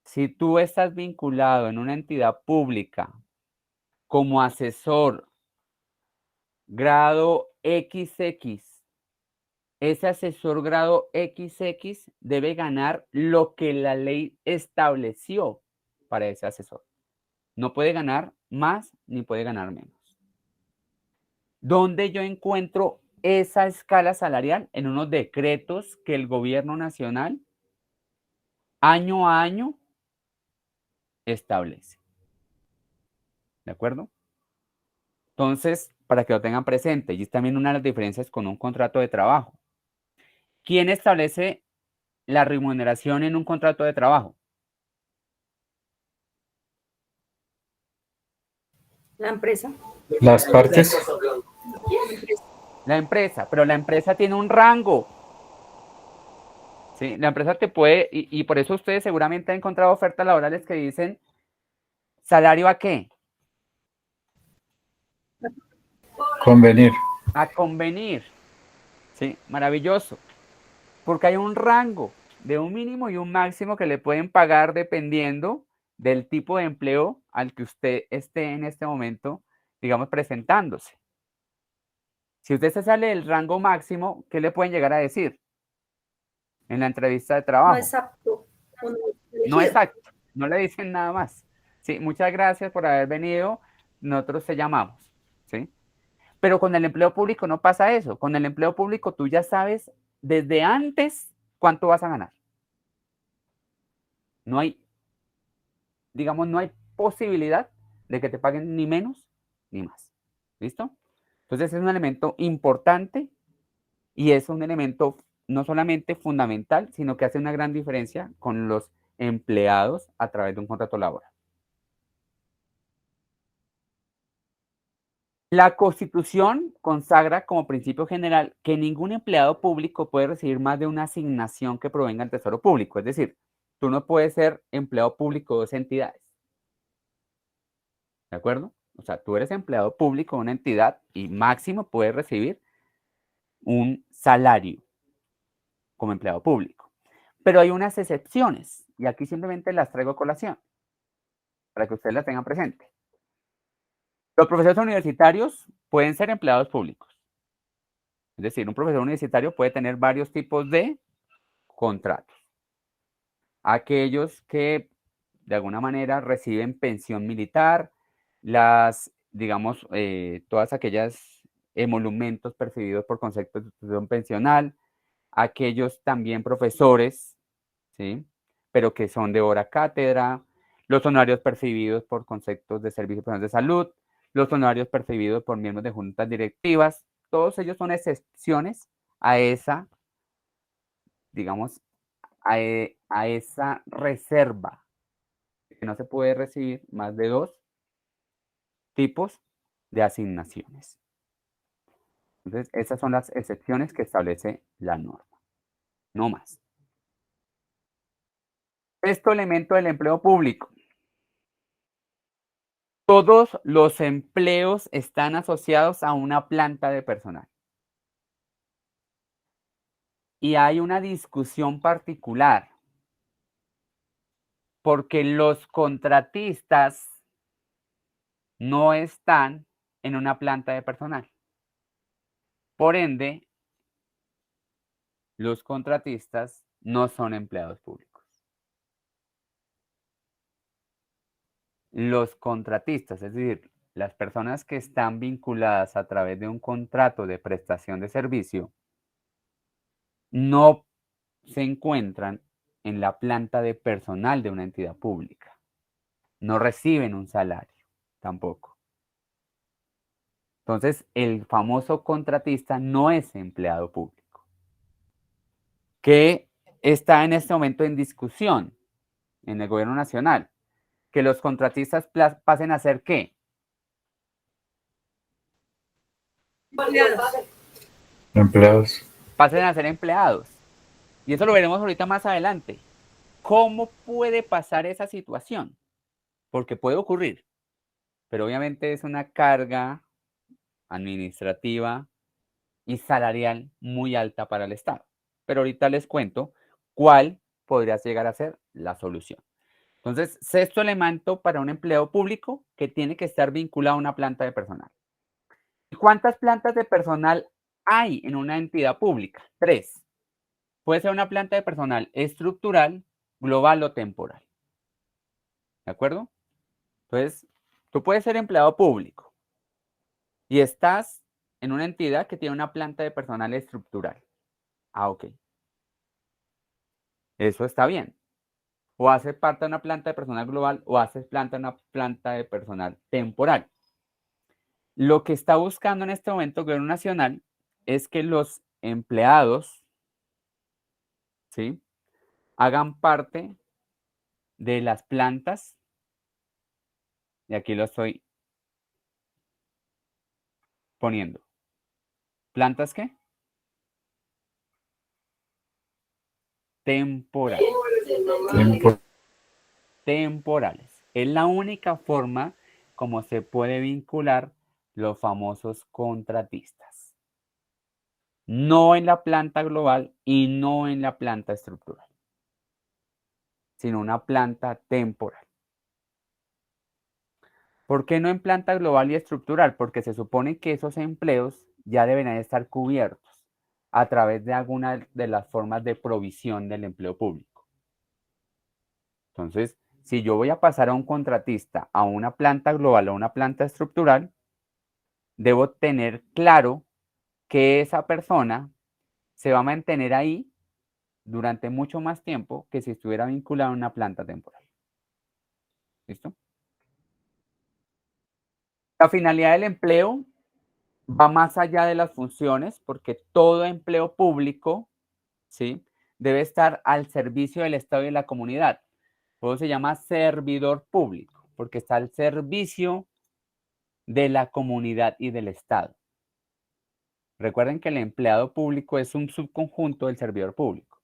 Si tú estás vinculado en una entidad pública como asesor grado XX, ese asesor grado XX debe ganar lo que la ley estableció para ese asesor. No puede ganar más ni puede ganar menos. ¿Dónde yo encuentro esa escala salarial? En unos decretos que el gobierno nacional año a año establece. ¿De acuerdo? Entonces, para que lo tengan presente, y es también una de las diferencias con un contrato de trabajo. ¿Quién establece la remuneración en un contrato de trabajo? La empresa. Las partes. Estás hablando. La empresa, pero la empresa tiene un rango. ¿Sí? La empresa te puede, y por eso ustedes seguramente han encontrado ofertas laborales que dicen, ¿salario a qué? Convenir. A convenir. Sí, maravilloso. Porque hay un rango de un mínimo y un máximo que le pueden pagar dependiendo del tipo de empleo al que usted esté en este momento, digamos, presentándose. Si usted se sale del rango máximo, ¿qué le pueden llegar a decir en la entrevista de No trabajo? es apto. O no es No elegido. exacto, no le dicen nada más. Sí, muchas gracias por haber venido, nosotros te llamamos, ¿sí? Pero con el empleo público no pasa eso. Con el empleo público tú ya sabes desde antes cuánto vas a ganar. No hay, digamos, no hay posibilidad de que te paguen ni menos ni más. ¿Listo? Entonces es un elemento importante y es un elemento no solamente fundamental, sino que hace una gran diferencia con los empleados a través de un contrato laboral. La Constitución consagra como principio general que ningún empleado público puede recibir más de una asignación que provenga del Tesoro Público. Es decir, tú no puedes ser empleado público de dos entidades. ¿De acuerdo? O sea, tú eres empleado público de una entidad y máximo puedes recibir un salario como empleado público. Pero hay unas excepciones y aquí simplemente las traigo a colación para que ustedes las tengan presente. Los profesores universitarios pueden ser empleados públicos. Es decir, un profesor universitario puede tener varios tipos de contratos. Aquellos que de alguna manera reciben pensión militar, digamos, todas aquellas emolumentos percibidos por concepto de institución pensional, aquellos también profesores, ¿sí?, pero que son de hora cátedra, los honorarios percibidos por conceptos de servicios de salud, los honorarios percibidos por miembros de juntas directivas, todos ellos son excepciones a esa, digamos, a esa reserva, que no se puede recibir más de dos tipos de asignaciones. Entonces, esas son las excepciones que establece la norma, no más. Sexto elemento del empleo público. Todos los empleos están asociados a una planta de personal. Y hay una discusión particular, porque los contratistas no están en una planta de personal. Por ende, los contratistas no son empleados públicos. Los contratistas, es decir, las personas que están vinculadas a través de un contrato de prestación de servicio, no se encuentran en la planta de personal de una entidad pública. No reciben un salario tampoco. Entonces, el famoso contratista no es empleado público, que está en este momento en discusión en el gobierno nacional, que los contratistas pasen a ser ¿qué? Empleados. Pasen a ser empleados. Y eso lo veremos ahorita más adelante. ¿Cómo puede pasar esa situación? Porque puede ocurrir, pero obviamente es una carga administrativa y salarial muy alta para el Estado. Pero ahorita les cuento cuál podría llegar a ser la solución. Entonces, sexto elemento para un empleo público que tiene que estar vinculado a una planta de personal. ¿Cuántas plantas de personal hay en una entidad pública? 3. Puede ser una planta de personal estructural, global o temporal. ¿De acuerdo? Entonces, tú puedes ser empleado público y estás en una entidad que tiene una planta de personal estructural. Ah, ok. Eso está bien. O haces parte de una planta de personal global o haces parte de una planta de personal temporal. Lo que está buscando en este momento el gobierno nacional es que los empleados, ¿sí?, hagan parte de las plantas, y aquí lo estoy poniendo. ¿Plantas qué? Temporales. Temporales. Es la única forma como se puede vincular los famosos contratistas. No en la planta global y no en la planta estructural, sino una planta temporal. ¿Por qué no en planta global y estructural? Porque se supone que esos empleos ya deberían estar cubiertos a través de alguna de las formas de provisión del empleo público. Entonces, si yo voy a pasar a un contratista a una planta global o una planta estructural, debo tener claro que esa persona se va a mantener ahí durante mucho más tiempo que si estuviera vinculado a una planta temporal. ¿Listo? La finalidad del empleo va más allá de las funciones, porque todo empleo público, ¿sí?, debe estar al servicio del Estado y de la comunidad. Por eso se llama servidor público, porque está al servicio de la comunidad y del Estado. Recuerden que el empleado público es un subconjunto del servidor público.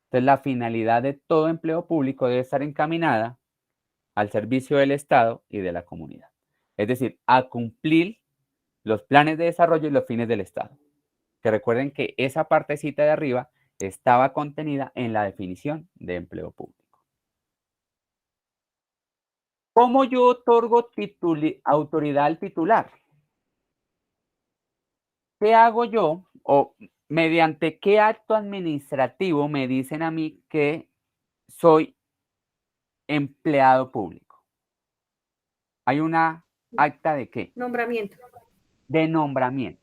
Entonces, la finalidad de todo empleo público debe estar encaminada al servicio del Estado y de la comunidad. Es decir, a cumplir los planes de desarrollo y los fines del Estado. Que recuerden que esa partecita de arriba estaba contenida en la definición de empleo público. ¿Cómo yo otorgo autoridad al titular? ¿Qué hago yo? O mediante qué acto administrativo me dicen a mí que soy empleado público. Hay una acta de qué? Nombramiento. De nombramiento.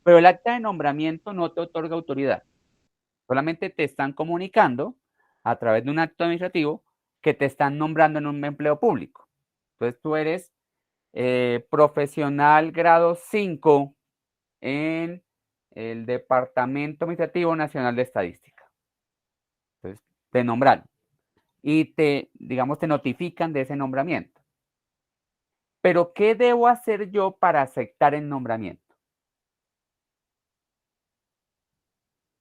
Pero el acta de nombramiento no te otorga autoridad. Solamente te están comunicando a través de un acto administrativo que te están nombrando en un empleo público. Entonces tú eres profesional grado 5 en el Departamento Administrativo Nacional de Estadística. Entonces te nombraron y te notifican de ese nombramiento. Pero ¿qué debo hacer yo para aceptar el nombramiento?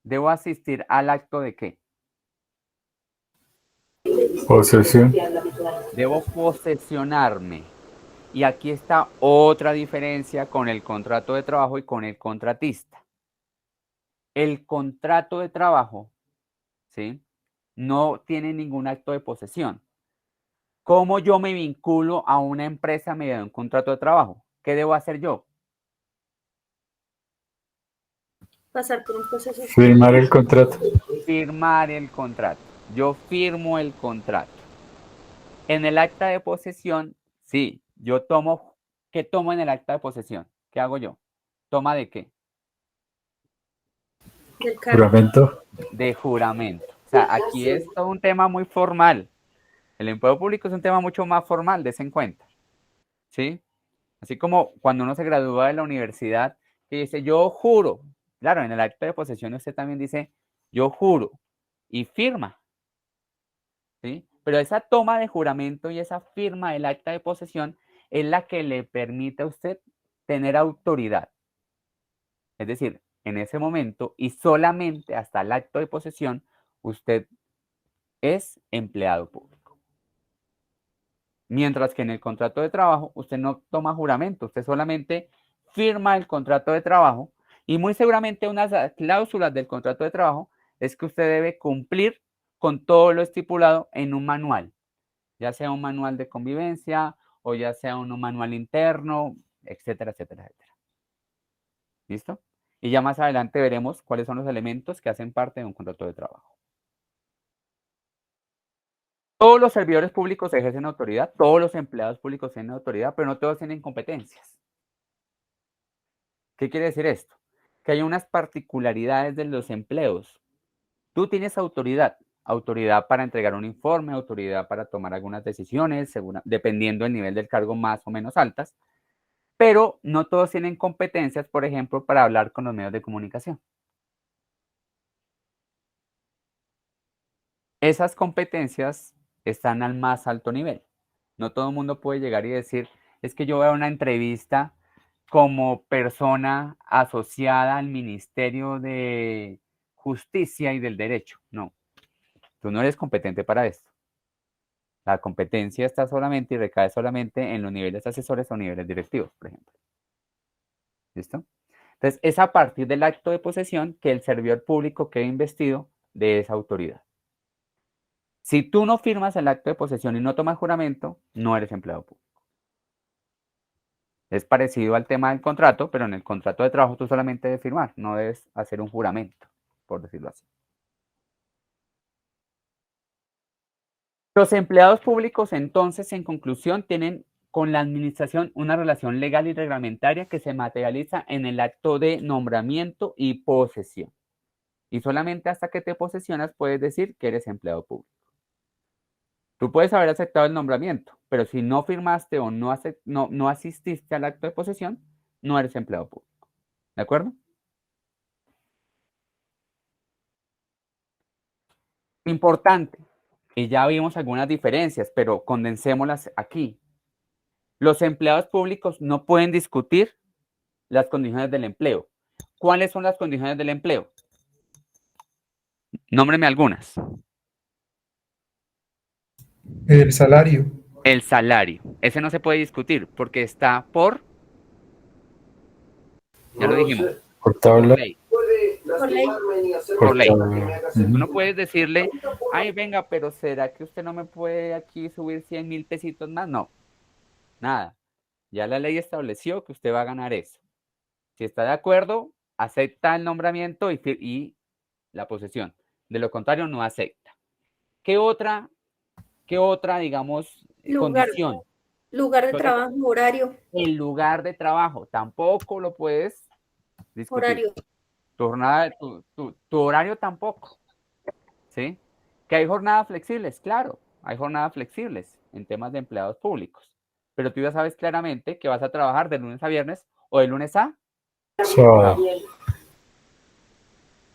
¿Debo asistir al acto de qué? Posesión. Debo posesionarme. Y aquí está otra diferencia con el contrato de trabajo y con el contratista. El contrato de trabajo, ¿sí?, no tiene ningún acto de posesión. ¿Cómo yo me vinculo a una empresa mediante un contrato de trabajo? ¿Qué debo hacer yo? Pasar por un proceso. Firmar el contrato. Firmar el contrato. Yo firmo el contrato. En el acta de posesión, sí, yo tomo. ¿Qué tomo en el acta de posesión? ¿Qué hago yo? ¿Toma de qué? Del cargo. Juramento. De juramento. O sea, aquí es todo un tema muy formal. El empleo público es un tema mucho más formal, des en cuenta. ¿Sí? Así como cuando uno se gradúa de la universidad y dice, yo juro. Claro, en el acta de posesión usted también dice, yo juro. Y firma. ¿Sí? Pero esa toma de juramento y esa firma del acta de posesión es la que le permite a usted tener autoridad. Es decir, en ese momento y solamente hasta el acto de posesión, usted es empleado público. Mientras que en el contrato de trabajo, usted no toma juramento, usted solamente firma el contrato de trabajo y muy seguramente unas cláusulas del contrato de trabajo es que usted debe cumplir con todo lo estipulado en un manual, ya sea un manual de convivencia o ya sea un manual interno, etcétera, etcétera, etcétera. ¿Listo? Y ya más adelante veremos cuáles son los elementos que hacen parte de un contrato de trabajo. Todos los servidores públicos ejercen autoridad, todos los empleados públicos tienen autoridad, pero no todos tienen competencias. ¿Qué quiere decir esto? Que hay unas particularidades de los empleos. Tú tienes autoridad, autoridad para entregar un informe, autoridad para tomar algunas decisiones, dependiendo del nivel del cargo más o menos altas, pero no todos tienen competencias, por ejemplo, para hablar con los medios de comunicación. Esas competencias están al más alto nivel. No todo el mundo puede llegar y decir, es que yo voy a una entrevista como persona asociada al Ministerio de Justicia y del Derecho. No, tú no eres competente para esto. La competencia está solamente y recae solamente en los niveles asesores o niveles directivos, por ejemplo. ¿Listo? Entonces, es a partir del acto de posesión que el servidor público queda investido de esa autoridad. Si tú no firmas el acto de posesión y no tomas juramento, no eres empleado público. Es parecido al tema del contrato, pero en el contrato de trabajo tú solamente debes firmar, no debes hacer un juramento, por decirlo así. Los empleados públicos, entonces, en conclusión, tienen con la administración una relación legal y reglamentaria que se materializa en el acto de nombramiento y posesión. Y solamente hasta que te posesionas puedes decir que eres empleado público. Tú puedes haber aceptado el nombramiento, pero si no firmaste o no asististe al acto de posesión, no eres empleado público. ¿De acuerdo? Importante, y ya vimos algunas diferencias, pero condensémoslas aquí. Los empleados públicos no pueden discutir las condiciones del empleo. ¿Cuáles son las condiciones del empleo? Nómbreme algunas. El salario. El salario. Ese no se puede discutir porque está por, ya lo dijimos, Por por tabla. ley. Puede Por ley. lastimarme ni hacer Por ley. nada que me haga Tú sentir no puedes mal. decirle, ay, venga, pero ¿será que usted no me puede aquí subir 100,000 pesitos más? No, nada. Ya la ley estableció que usted va a ganar eso. Si está de acuerdo, acepta el nombramiento y la posesión. De lo contrario, no acepta. ¿Qué otra, digamos, Lugar. condición? Lugar de ¿Qué otra? trabajo, horario, El lugar de trabajo. Tampoco lo puedes discutir. horario. Tu jornada, tu horario tampoco. ¿Sí? ¿Que hay jornadas flexibles? Claro, hay jornadas flexibles en temas de empleados públicos. Pero tú ya sabes claramente que vas a trabajar de lunes a viernes o de lunes a Sábado.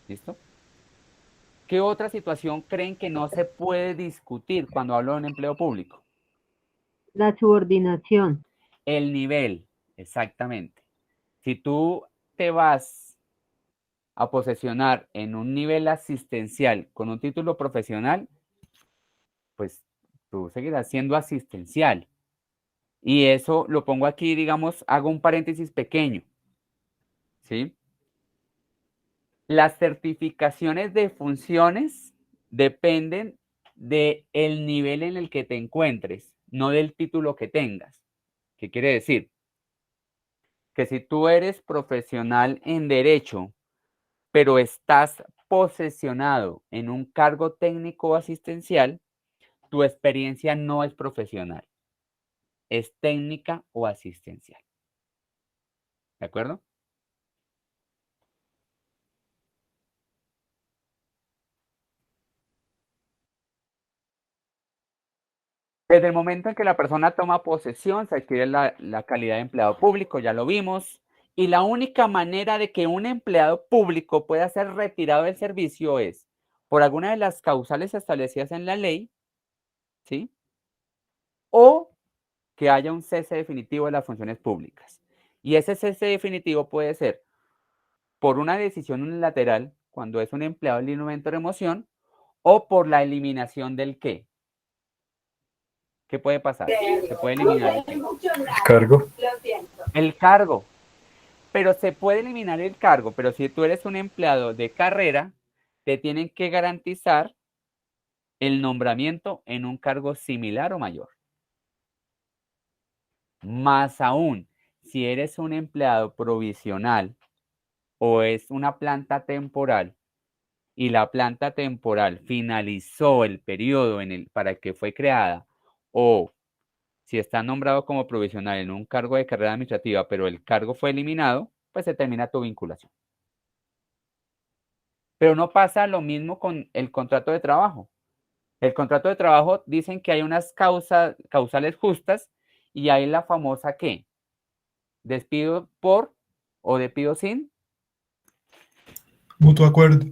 ¿listo? ¿Qué otra situación creen que no se puede discutir cuando hablo de un empleo público? La subordinación. El nivel, exactamente. Si tú te vas a posesionar en un nivel asistencial con un título profesional, pues tú seguirás siendo asistencial. Y eso lo pongo aquí, digamos, hago un paréntesis pequeño, ¿sí? Las certificaciones de funciones dependen del nivel en el que te encuentres, no del título que tengas. ¿Qué quiere decir? Que si tú eres profesional en derecho, pero estás posesionado en un cargo técnico o asistencial, tu experiencia no es profesional, es técnica o asistencial. ¿De acuerdo? Desde el momento en que la persona toma posesión, se adquiere la calidad de empleado público, ya lo vimos, y la única manera de que un empleado público pueda ser retirado del servicio es por alguna de las causales establecidas en la ley, ¿sí? O que haya un cese definitivo de las funciones públicas. Y ese cese definitivo puede ser por una decisión unilateral, cuando es un empleado en libre momento de remoción, o por la eliminación del qué. ¿Qué puede pasar? Se puede eliminar el qué. Cargo. El cargo. Pero se puede eliminar el cargo, pero si tú eres un empleado de carrera, te tienen que garantizar el nombramiento en un cargo similar o mayor. Más aún, si eres un empleado provisional o es una planta temporal y la planta temporal finalizó el periodo para el que fue creada, o si está nombrado como provisional en un cargo de carrera administrativa, pero el cargo fue eliminado, pues se termina tu vinculación. Pero no pasa lo mismo con el contrato de trabajo. El contrato de trabajo dicen que hay unas causales justas y hay la famosa ¿qué? Despido por o despido sin. Mutuo acuerdo.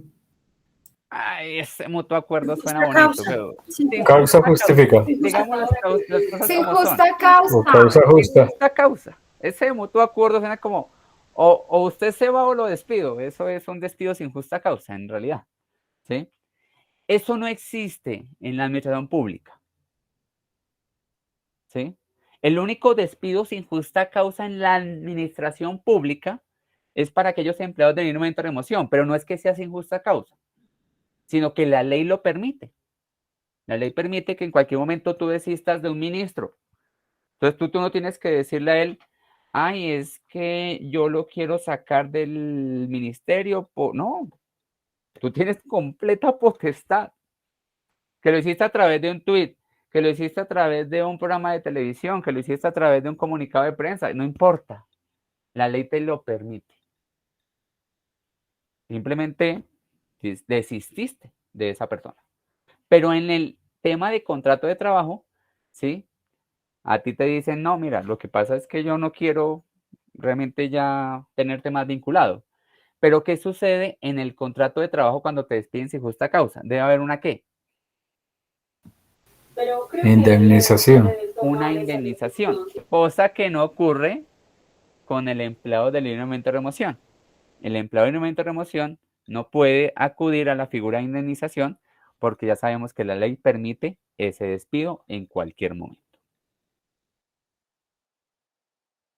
Ay, ese mutuo acuerdo suena Justa bonito, causa. pero Sin sin Causa justa justifica. digamos las cosas Sin como son. justa causa. O causa Sin justa. justa causa. Ese mutuo acuerdo suena como o usted se va o lo despido. Eso es un despido sin justa causa, en realidad. ¿Sí? Eso no existe en la administración pública. ¿Sí? El único despido sin justa causa en la administración pública es para aquellos empleados de libre momento de remoción, pero no es que sea sin justa causa, sino que la ley lo permite. La ley permite que en cualquier momento tú desistas de un ministro. Entonces tú no tienes que decirle a él, ay, es que yo lo quiero sacar del ministerio. No, tú tienes completa potestad. Que lo hiciste a través de un tuit, que lo hiciste a través de un programa de televisión, que lo hiciste a través de un comunicado de prensa, no importa. La ley te lo permite. Simplemente desististe de esa persona. Pero en el tema de contrato de trabajo, ¿sí? A ti te dicen, no, mira, lo que pasa es que yo no quiero realmente ya tenerte más vinculado. Pero ¿qué sucede en el contrato de trabajo cuando te despiden sin justa causa? Debe haber una ¿qué? Indemnización. Una indemnización, cosa que no ocurre con el empleado de libre momento de remoción. El empleado de libre momento de remoción no puede acudir a la figura de indemnización porque ya sabemos que la ley permite ese despido en cualquier momento.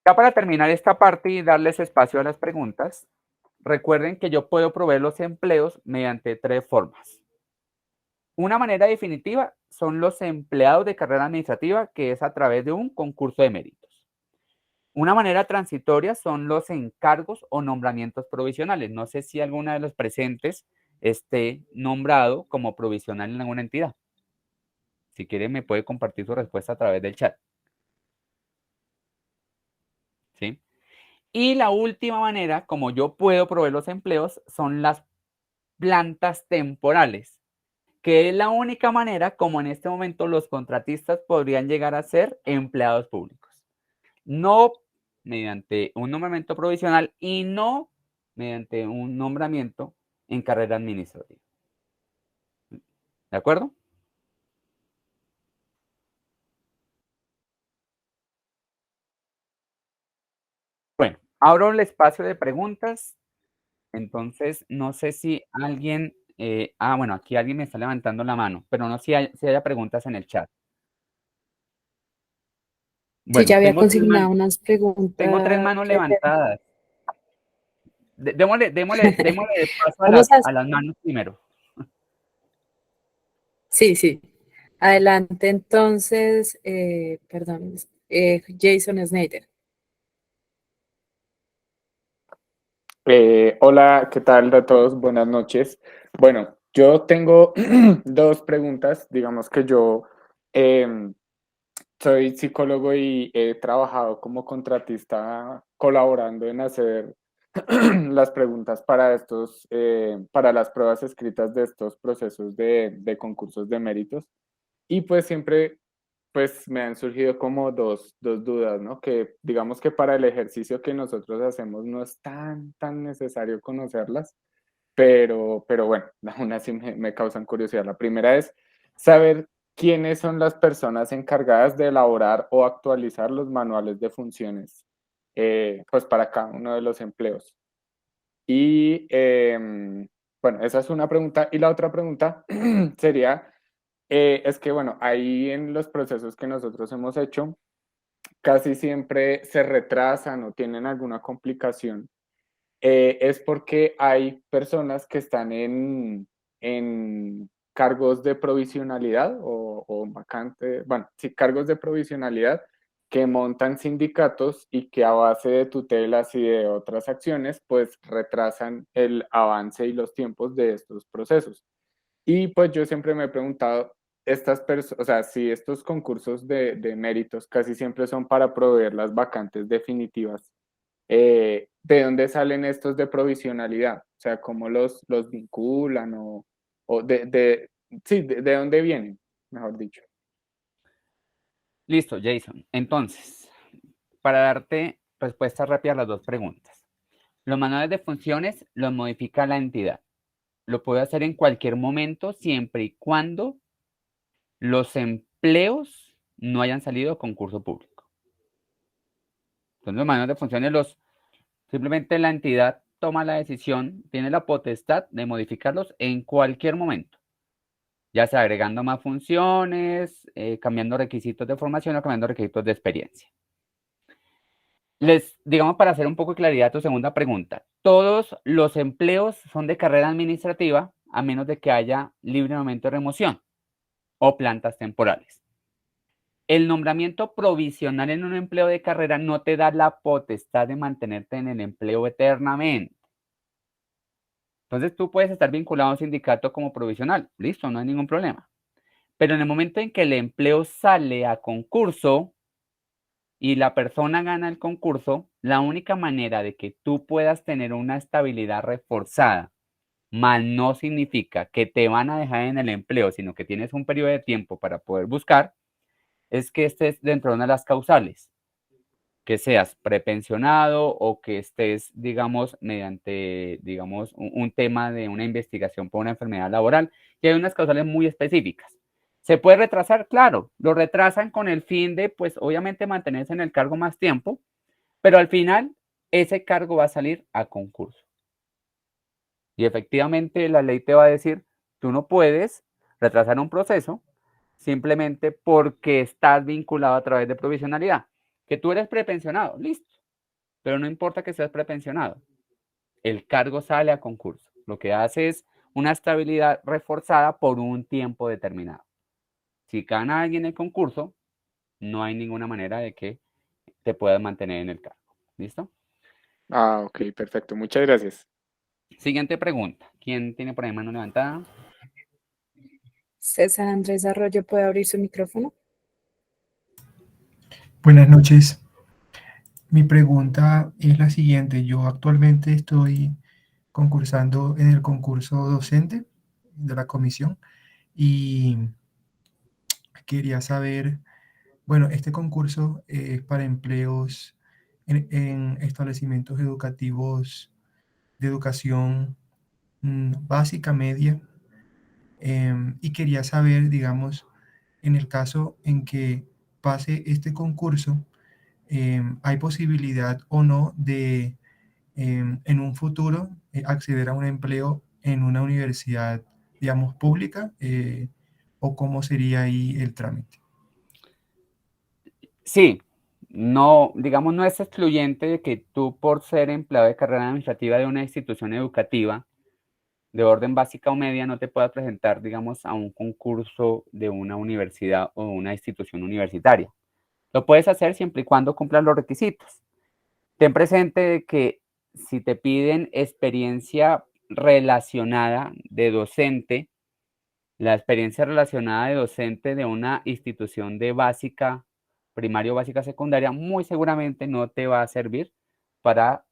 Ya para terminar esta parte y darles espacio a las preguntas, recuerden que yo puedo proveer los empleos mediante 3 formas. Una manera definitiva son los empleados de carrera administrativa, que es a través de un concurso de méritos. Una manera transitoria son los encargos o nombramientos provisionales. No sé si alguna de los presentes esté nombrado como provisional en alguna entidad. Si quiere, me puede compartir su respuesta a través del chat. ¿Sí? Y la última manera, como yo puedo proveer los empleos, son las plantas temporales, que es la única manera como en este momento los contratistas podrían llegar a ser empleados públicos. No mediante un nombramiento provisional y no mediante un nombramiento en carrera administrativa. ¿De acuerdo? Bueno, abro el espacio de preguntas. Entonces, no sé si alguien, bueno, aquí alguien me está levantando la mano, pero no sé si haya preguntas en el chat. Sí, Bueno, ya había consignado unas preguntas. tengo tres manos levantadas. Démosle paso Vamos a las manos primero. Sí, sí. Adelante, entonces, perdón, Jason Snyder. Hola, ¿qué tal a todos? Buenas noches. Bueno, yo tengo dos preguntas. Digamos que yo em, soy psicólogo y he trabajado como contratista colaborando en hacer las preguntas para para las pruebas escritas de estos procesos de concursos de méritos. Y pues siempre pues me han surgido como dos dudas, ¿no? Que digamos que para el ejercicio que nosotros hacemos no es tan necesario conocerlas, pero bueno, aún así me causan curiosidad. La primera es saber quiénes son las personas encargadas de elaborar o actualizar los manuales de funciones, pues para cada uno de los empleos. Y bueno, esa es una pregunta. Y la otra pregunta sería, es que bueno, ahí en los procesos que nosotros hemos hecho, casi siempre se retrasan o tienen alguna complicación. Es porque hay personas que están en cargos de provisionalidad o vacante, bueno, sí, cargos de provisionalidad que montan sindicatos y que a base de tutelas y de otras acciones, pues retrasan el avance y los tiempos de estos procesos. Y pues yo siempre me he preguntado, estas personas, o sea, si estos concursos de méritos casi siempre son para proveer las vacantes definitivas, ¿de dónde salen estos de provisionalidad? O sea, ¿cómo los vinculan o sí, de dónde vienen, mejor dicho? Listo, Jason. Entonces, para darte respuesta rápida a las dos preguntas. Los manuales de funciones los modifica la entidad. Lo puede hacer en cualquier momento, siempre y cuando los empleos no hayan salido a concurso público. Entonces, los manuales de funciones simplemente la entidad toma la decisión, tiene la potestad de modificarlos en cualquier momento, ya sea agregando más funciones, cambiando requisitos de formación o cambiando requisitos de experiencia. Digamos, para hacer un poco de claridad a tu segunda pregunta, todos los empleos son de carrera administrativa a menos de que haya libre momento de remoción o plantas temporales. El nombramiento provisional en un empleo de carrera no te da la potestad de mantenerte en el empleo eternamente. Entonces tú puedes estar vinculado a un sindicato como provisional, listo, no hay ningún problema. Pero en el momento en que el empleo sale a concurso y la persona gana el concurso, la única manera de que tú puedas tener una estabilidad reforzada, más no significa que te van a dejar en el empleo, sino que tienes un periodo de tiempo para poder buscar, es que estés dentro de una de las causales, que seas prepensionado o que estés, digamos, mediante, digamos, un tema de una investigación por una enfermedad laboral, y hay unas causales muy específicas. ¿Se puede retrasar? Claro, lo retrasan con el fin de, pues, obviamente mantenerse en el cargo más tiempo, pero al final ese cargo va a salir a concurso. Y efectivamente la ley te va a decir, tú no puedes retrasar un proceso simplemente porque estás vinculado a través de provisionalidad. Que tú eres prepensionado, listo, pero no importa que seas prepensionado, el cargo sale a concurso. Lo que hace es una estabilidad reforzada por un tiempo determinado. Si gana alguien el concurso, no hay ninguna manera de que te puedas mantener en el cargo. ¿Listo? Ah, ok, perfecto. Muchas gracias. Siguiente pregunta. ¿Quién tiene por ahí mano levantada? César Andrés Arroyo, ¿puede abrir su micrófono? Buenas noches. Mi pregunta es la siguiente. Yo actualmente estoy concursando en el concurso docente de la comisión y quería saber, bueno, este concurso es para empleos en establecimientos educativos de educación básica, media, y quería saber, digamos, en el caso en que pase este concurso, ¿hay posibilidad o no de en un futuro acceder a un empleo en una universidad, digamos, pública? ¿O cómo sería ahí el trámite? Sí, no, digamos, no es excluyente de que tú por ser empleado de carrera administrativa de una institución educativa de orden básica o media no te puedas presentar, digamos, a un concurso de una universidad o una institución universitaria. Lo puedes hacer siempre y cuando cumplas los requisitos. Ten presente de que si te piden experiencia relacionada de docente, la experiencia relacionada de docente de una institución de básica, primaria o básica secundaria, muy seguramente no te va a servir para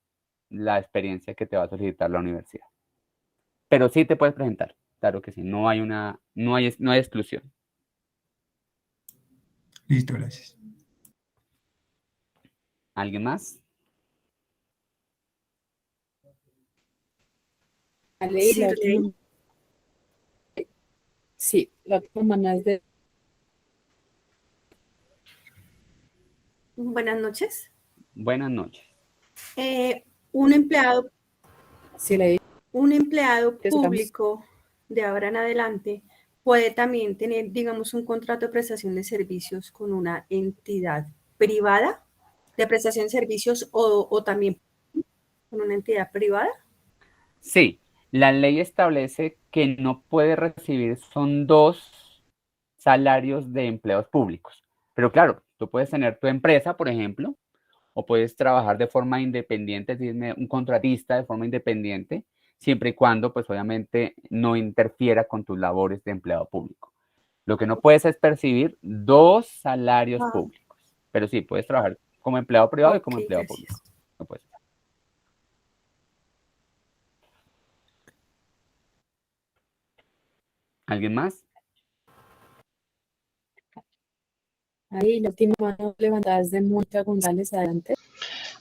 la experiencia que te va a solicitar la universidad. Pero sí te puedes presentar, claro que sí, no hay exclusión. Listo, gracias. ¿Alguien más? Vale, y la Sirley. última. Sí, la última mano es de. Buenas noches. Buenas noches. Un empleado Sí, la Un empleado Estamos. público de ahora en adelante puede también tener, digamos, un contrato de prestación de servicios con una entidad privada de prestación de servicios o también con una entidad privada. Sí, la ley establece que no puede recibir, son 2 salarios de empleados públicos. Pero claro, tú puedes tener tu empresa, por ejemplo, o puedes trabajar de forma independiente, decirme, un contratista de forma independiente, siempre y cuando, pues obviamente, no interfiera con tus labores de empleado público. Lo que no puedes es percibir 2 salarios Ah. públicos, pero sí, puedes trabajar como empleado privado y como Ok, empleado gracias. público. No puedes. ¿Alguien más? Ahí, la última mano levantada es de Mónica González, adelante.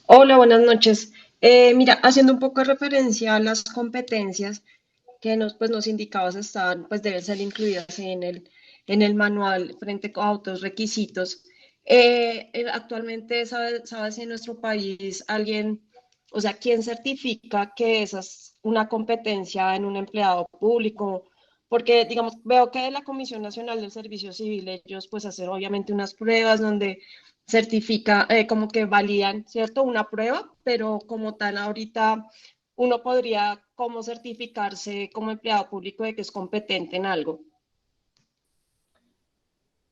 Hola, buenas noches. Mira, haciendo un poco de referencia a las competencias que nos indicabas estaban, pues deben ser incluidas en el manual frente a otros requisitos. Actualmente, ¿sabes si en nuestro país alguien, o sea, quién certifica que esa es una competencia en un empleado público? Porque, digamos, veo que la Comisión Nacional del Servicio Civil, ellos pues hacen obviamente unas pruebas donde certifica, como que validan, ¿cierto? Una prueba, pero como tal ahorita uno podría como certificarse como empleado público de que es competente en algo.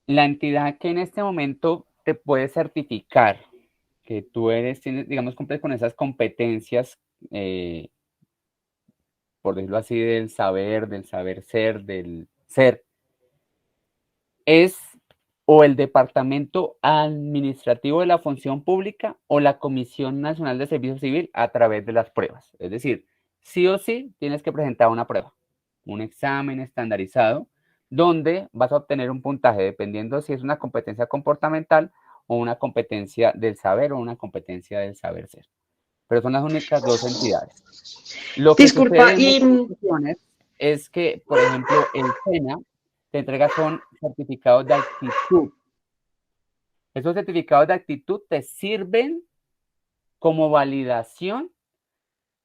La entidad que en este momento te puede certificar que tú tienes, digamos, cumples con esas competencias, por decirlo así, del saber ser, del ser, es o el Departamento Administrativo de la Función Pública o la Comisión Nacional de Servicio Civil a través de las pruebas. Es decir, sí o sí tienes que presentar una prueba, un examen estandarizado, donde vas a obtener un puntaje dependiendo si es una competencia comportamental o una competencia del saber o una competencia del saber ser. Pero son las únicas 2 entidades. Lo que Disculpa, sucede en muchas ocasiones es que, por ejemplo, el SENA te entrega son certificados de actitud. Esos certificados de actitud te sirven como validación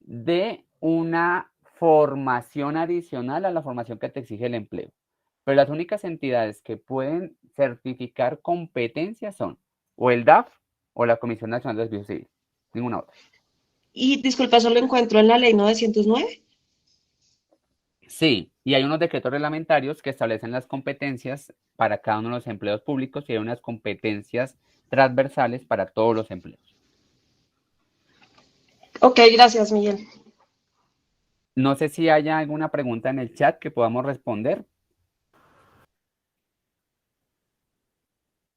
de una formación adicional a la formación que te exige el empleo. Pero las únicas entidades que pueden certificar competencias son o el DAF o la Comisión Nacional de Servicio Civil. Ninguna otra. y disculpa, eso lo encuentro en la ley 909. Sí, y hay unos decretos reglamentarios que establecen las competencias para cada uno de los empleos públicos y hay unas competencias transversales para todos los empleos. Ok, gracias, Miguel. No sé si haya alguna pregunta en el chat que podamos responder.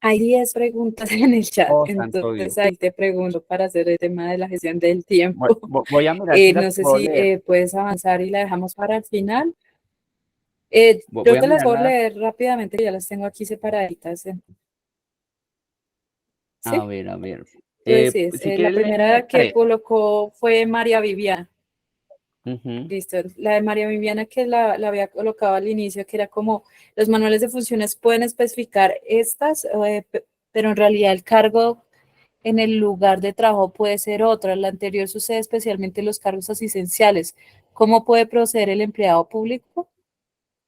Hay 10 preguntas en el chat, Oh, santo entonces Dios. ahí te pregunto para hacer el tema de la gestión del tiempo. Voy a mirar si No las sé puedo si leer. puedes avanzar y la dejamos para el final. Voy Yo a te las puedo mirarlas. leer rápidamente, que ya las tengo aquí separaditas. A ¿Sí? ver, a ver. Tú decides. Si La quieres leerme primera que 3. colocó fue María Viviana. Ujú. Listo. La de María Viviana que la había colocado al inicio, que era como los manuales de funciones pueden especificar estas, pero en realidad el cargo en el lugar de trabajo puede ser otro. La anterior sucede especialmente en los cargos asistenciales. ¿Cómo puede proceder el empleado público?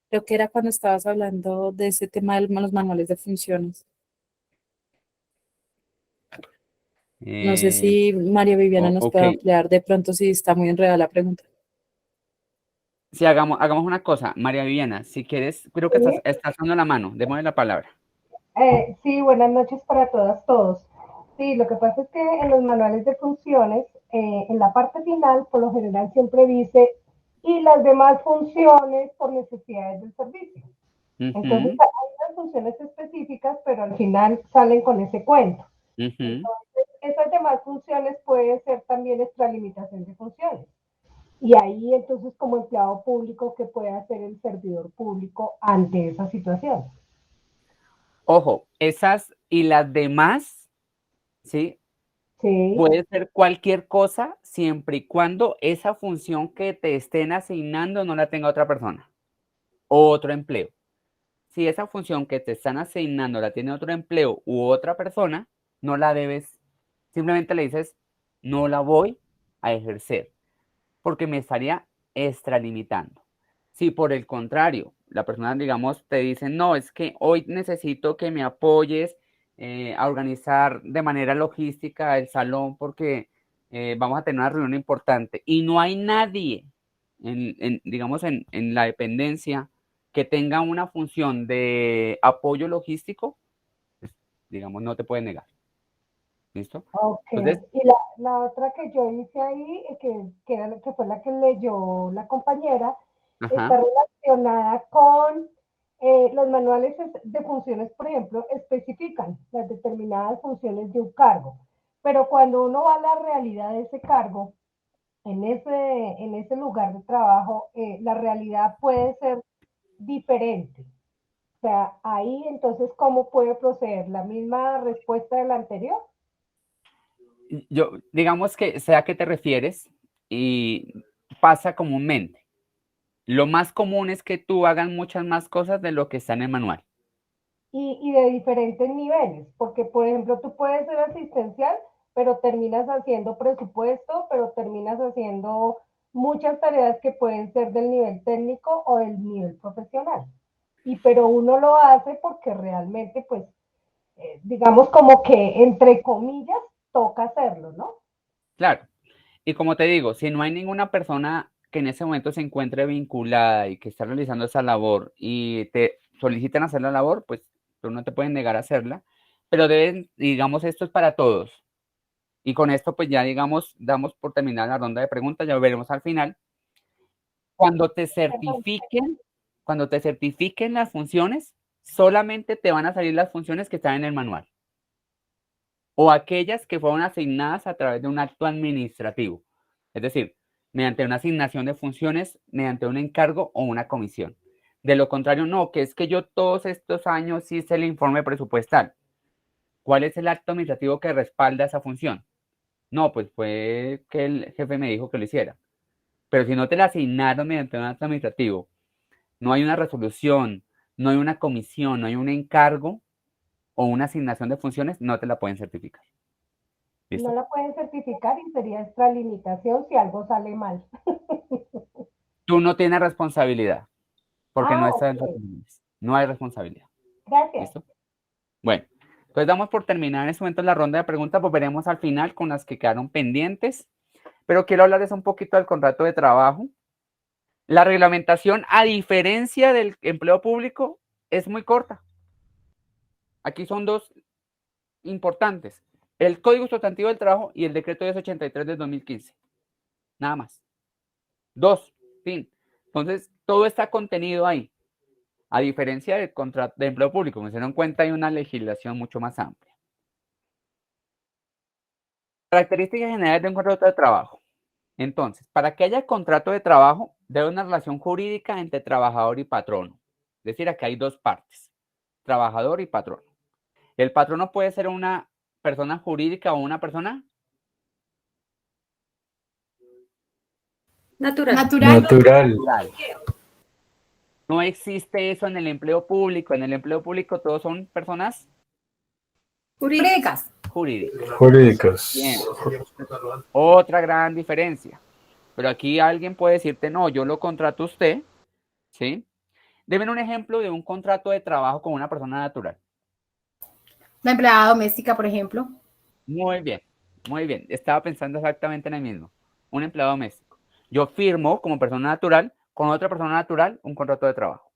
Creo que era cuando estabas hablando de ese tema de los manuales de funciones. No sé si María Viviana nos puede ok. ampliar de pronto si está muy enredada la pregunta. Sí, hagamos una cosa, María Viviana, si quieres, creo que Sí, estás dando la mano, démosle la palabra. sí, buenas noches para todas, todos. Sí, lo que pasa es que en los manuales de funciones, en la parte final, por lo general siempre dice, y las demás funciones por necesidades del servicio. Entonces, Ujú, hay unas funciones específicas, pero al final salen con ese cuento. ujú. Entonces, esas demás funciones pueden ser también extralimitación de funciones. Y ahí entonces como empleado público, ¿qué puede hacer el servidor público ante esa situación? Ojo, esas y las demás, ¿sí? Sí, Puede ser cualquier cosa siempre y cuando esa función que te estén asignando no la tenga otra persona o otro empleo. Si esa función que te están asignando la tiene otro empleo u otra persona, no la debes, simplemente le dices, no la voy a ejercer, porque me estaría extralimitando. Si por el contrario, la persona, digamos, te dice, no, es que hoy necesito que me apoyes a organizar de manera logística el salón porque vamos a tener una reunión importante y no hay nadie, digamos, en la dependencia que tenga una función de apoyo logístico, pues, digamos, no te puede negar. ¿Listo? ok. Entonces, Y la otra que yo hice ahí, que fue la que leyó la compañera, está ajá. relacionada con los manuales de funciones, por ejemplo, especifican las determinadas funciones de un cargo, pero cuando uno va a la realidad de ese cargo, en ese lugar de trabajo, la realidad puede ser diferente. O sea, ahí entonces, ¿cómo puede proceder? ¿La misma respuesta de la anterior? Yo, digamos que sé a qué te refieres y pasa comúnmente. Lo más común es que tú hagas muchas más cosas de lo que está en el manual. Y de diferentes niveles, porque por ejemplo tú puedes ser asistencial, pero terminas haciendo presupuesto, pero terminas haciendo muchas tareas que pueden ser del nivel técnico o del nivel profesional. Pero uno lo hace porque realmente, pues, digamos como que entre comillas, toca hacerlo, ¿no? Claro. Y como te digo, si no hay ninguna persona que en ese momento se encuentre vinculada y que está realizando esa labor y te solicitan hacer la labor, pues tú no te pueden negar a hacerla, pero deben, digamos, esto es para todos. Y con esto, pues ya, digamos, damos por terminada la ronda de preguntas, ya veremos al final. Cuando te Perdón. certifiquen, cuando te certifiquen las funciones, solamente te van a salir las funciones que están en el manual o aquellas que fueron asignadas a través de un acto administrativo, es decir, mediante una asignación de funciones, mediante un encargo o una comisión. De lo contrario, no, que es que yo todos estos años hice el informe presupuestal. ¿Cuál es el acto administrativo que respalda esa función? No, pues fue que el jefe me dijo que lo hiciera. Pero si no te la asignaron mediante un acto administrativo, no hay una resolución, no hay una comisión, no hay un encargo o una asignación de funciones, no te la pueden certificar. No ¿Listo? la pueden certificar y sería extralimitación si algo sale mal. Tú no tienes responsabilidad porque no Ah, está dentro de ok. tus límites. No hay responsabilidad. Gracias. ¿Listo? Bueno, entonces damos por terminar en este momento la ronda de preguntas, pues veremos al final con las que quedaron pendientes. Pero quiero hablarles un poquito del contrato de trabajo. La reglamentación, a diferencia del empleo público, es muy corta. Aquí son dos importantes. El Código Sustantivo del Trabajo y el Decreto 1083 del 2015. Nada más. Dos. Fin. Entonces, todo está contenido ahí. A diferencia del contrato de empleo público, como se dieron cuenta, hay una legislación mucho más amplia. Características generales de un contrato de trabajo. Entonces, para que haya contrato de trabajo, debe haber una relación jurídica entre trabajador y patrono. Es decir, aquí hay dos partes, trabajador y patrono. El patrono puede ser una persona jurídica o una persona Natural. Natural. natural. No existe eso en el empleo público. En el empleo público todos son personas Jurídicas. jurídicas. Jurídicas. Bien. Otra gran diferencia. Pero aquí alguien puede decirte, no, yo lo contrato a usted, ¿sí? Deben un ejemplo de un contrato de trabajo con una persona natural. La empleada doméstica, por ejemplo. Muy bien. Muy bien, estaba pensando exactamente en el mismo. Un empleado doméstico. Yo firmo como persona natural con otra persona natural un contrato de trabajo.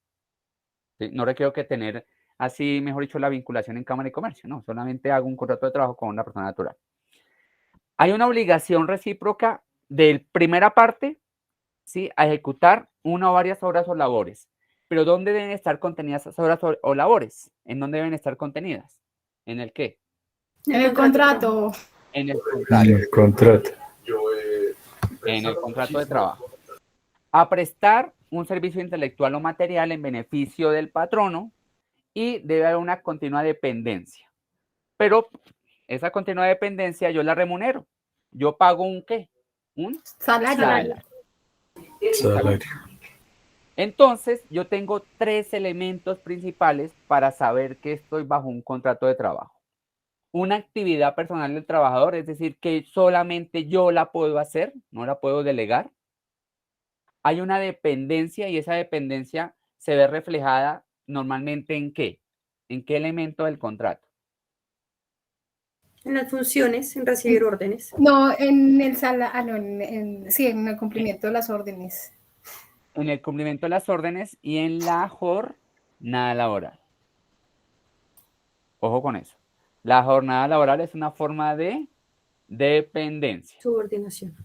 ¿Sí? No requiero que tener así, mejor dicho, la vinculación en Cámara de Comercio, no, solamente hago un contrato de trabajo con una persona natural. Hay una obligación recíproca de primera parte, ¿sí?, a ejecutar una o varias obras o labores. Pero ¿dónde deben estar contenidas esas obras o labores? ¿En dónde deben estar contenidas? ¿En el qué? En el contrato. En el En contrato. el contrato. En el contrato de trabajo. A prestar un servicio intelectual o material en beneficio del patrono y debe haber una continua dependencia. Pero esa continua dependencia yo la remunero. Yo pago un ¿qué? Un Salario. Salario. Entonces, yo tengo 3 elementos principales para saber que estoy bajo un contrato de trabajo. Una actividad personal del trabajador, es decir, que solamente yo la puedo hacer, no la puedo delegar. Hay una dependencia y esa dependencia se ve reflejada normalmente ¿en qué? ¿En qué elemento del contrato? En las funciones, en recibir órdenes. No, en el sí, en el cumplimiento de las órdenes. En el cumplimiento de las órdenes y en la jornada laboral. Ojo con eso. La jornada laboral es una forma de dependencia. Subordinación.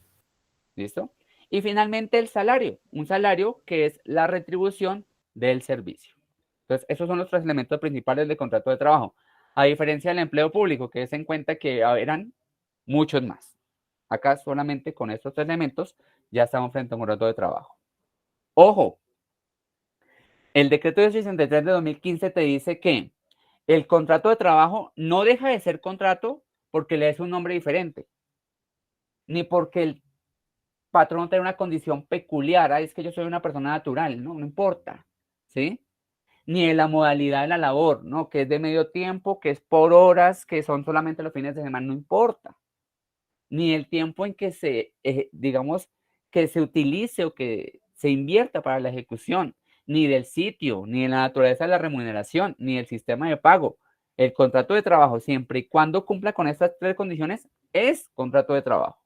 ¿Listo? Y finalmente el salario. Un salario que es la retribución del servicio. Entonces, esos son los 3 elementos principales del contrato de trabajo. A diferencia del empleo público, que es en cuenta que eran muchos más. Acá solamente con estos 3 elementos ya estamos frente a un contrato de trabajo. Ojo, el decreto 63 de 2015 te dice que el contrato de trabajo no deja de ser contrato porque le des un nombre diferente, ni porque el patrón tiene una condición peculiar. Es que yo soy una persona natural, no importa, ¿sí? Ni de la modalidad de la labor, ¿no? Que es de medio tiempo, que es por horas, que son solamente los fines de semana, no importa. Ni el tiempo en que digamos, que se utilice o que se invierta para la ejecución, ni del sitio, ni de la naturaleza de la remuneración, ni del sistema de pago. El contrato de trabajo, siempre y cuando cumpla con estas 3 condiciones, es contrato de trabajo.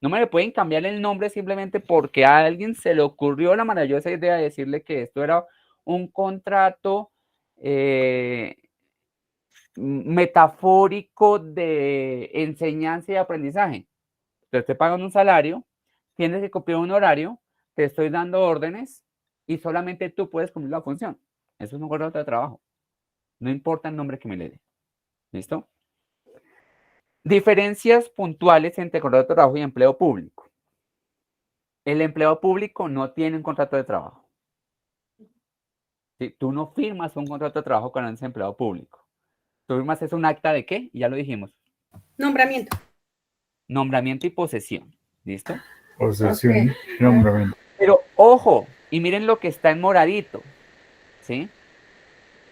No me le pueden cambiar el nombre simplemente porque a alguien se le ocurrió la maravillosa idea de decirle que esto era un contrato metafórico de enseñanza y aprendizaje. Te estoy pagando un salario, tienes que cumplir un horario, te estoy dando órdenes y solamente tú puedes cumplir la función. Eso es un contrato de trabajo. No importa el nombre que me le dé. ¿Listo? Diferencias puntuales entre contrato de trabajo y empleo público. El empleado público no tiene un contrato de trabajo. ¿Sí? Tú no firmas un contrato de trabajo con ese empleado público. Tú firmas es un acta de ¿qué? Ya lo dijimos. Nombramiento. Nombramiento y posesión. ¿Listo? Posesión, nombramiento. Pero ojo, y miren lo que está en moradito. ¿Sí?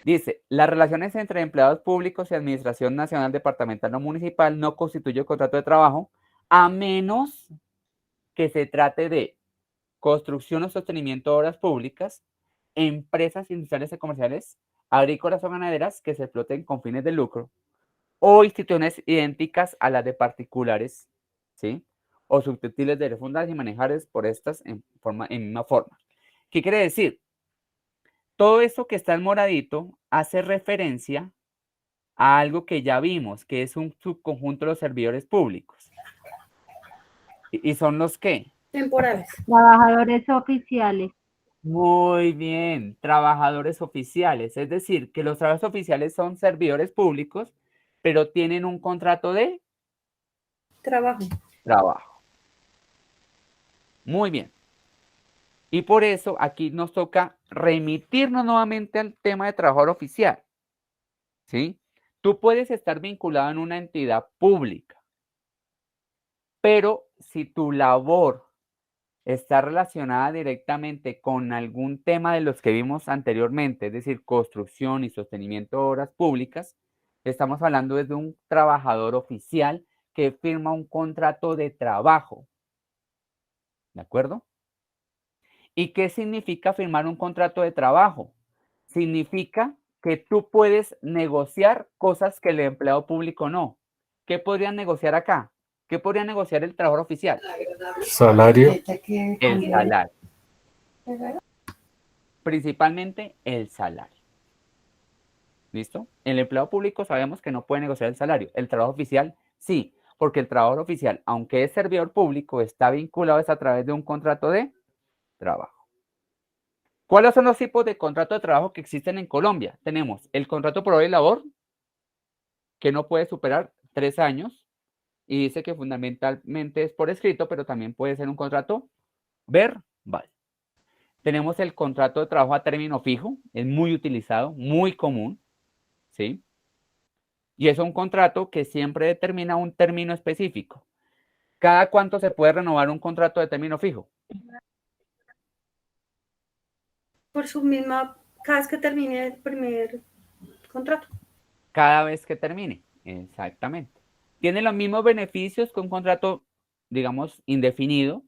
Dice, las relaciones entre empleados públicos y Administración Nacional, Departamental o Municipal no constituyen contrato de trabajo a menos que se trate de construcción o sostenimiento de obras públicas, empresas industriales y comerciales, agrícolas o ganaderas que se exploten con fines de lucro, o instituciones idénticas a las de particulares, ¿sí? O susceptibles de fundadas y manejables por estas en misma forma. ¿Qué quiere decir? Todo eso que está en moradito hace referencia a algo que ya vimos, que es un subconjunto de los servidores públicos. ¿Y son los qué? Temporales. Trabajadores oficiales. Muy bien, trabajadores oficiales. Es decir, que los trabajadores oficiales son servidores públicos, pero tienen un contrato de trabajo. Muy bien. Y por eso aquí nos toca remitirnos nuevamente al tema de trabajador oficial. ¿Sí? Tú puedes estar vinculado en una entidad pública, pero si tu labor está relacionada directamente con algún tema de los que vimos anteriormente, es decir, construcción y sostenimiento de obras públicas, estamos hablando desde un trabajador oficial que firma un contrato de trabajo. ¿De acuerdo? ¿Y qué significa firmar un contrato de trabajo? Significa que tú puedes negociar cosas que el empleado público no. ¿qué podrían negociar acá? ¿Qué podría negociar el trabajador oficial? Salario. El salario. Principalmente el salario. ¿Listo? El empleado público sabemos que no puede negociar el salario. El trabajo oficial sí, porque el trabajador oficial, aunque es servidor público, está vinculado a través de un contrato de trabajo. ¿Cuáles son los tipos de contrato de trabajo que existen en Colombia? Tenemos el contrato por hora y labor, que no puede superar 3 años, y dice que fundamentalmente es por escrito, pero también puede ser un contrato verbal. Tenemos el contrato de trabajo a término fijo, es muy utilizado, muy común, ¿sí? Y es un contrato que siempre determina un término específico. ¿Cada cuánto se puede renovar un contrato de término fijo? Por su misma, cada vez que termine el primer contrato. Cada vez que termine, exactamente. Tiene los mismos beneficios que un contrato, digamos, indefinido,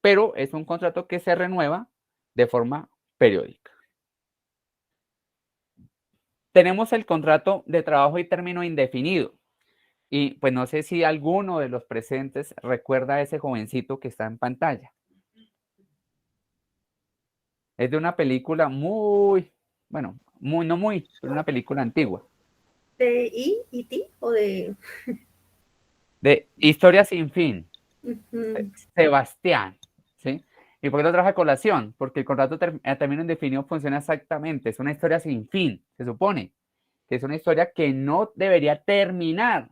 pero es un contrato que se renueva de forma periódica. Tenemos el contrato de trabajo y término indefinido. Y pues no sé si alguno de los presentes recuerda a ese jovencito que está en pantalla. Es de una película muy, bueno, no muy, pero una película antigua. ¿De E.T. o de...? De Historia sin fin. Ujú. Sebastián, ¿sí? ¿Y por qué lo traje a colación? Porque el contrato a término indefinido funciona exactamente. Es una historia sin fin, se supone. Que es una historia que no debería terminar,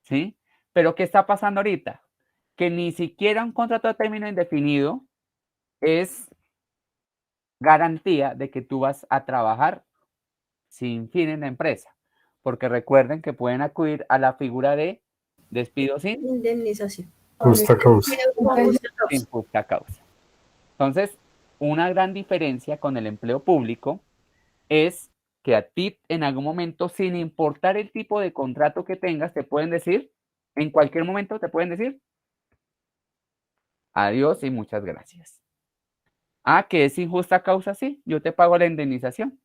¿sí? Pero ¿qué está pasando ahorita? Que ni siquiera un contrato a término indefinido es garantía de que tú vas a trabajar sin fin en la empresa. Porque recuerden que pueden acudir a la figura de despido sin Indemnización. Justa causa. sin justa causa. Entonces, una gran diferencia con el empleo público es que a ti en algún momento, sin importar el tipo de contrato que tengas, te pueden decir, en cualquier momento te pueden decir, adiós y muchas gracias. Ah, que es sin justa causa, sí, yo te pago la indemnización.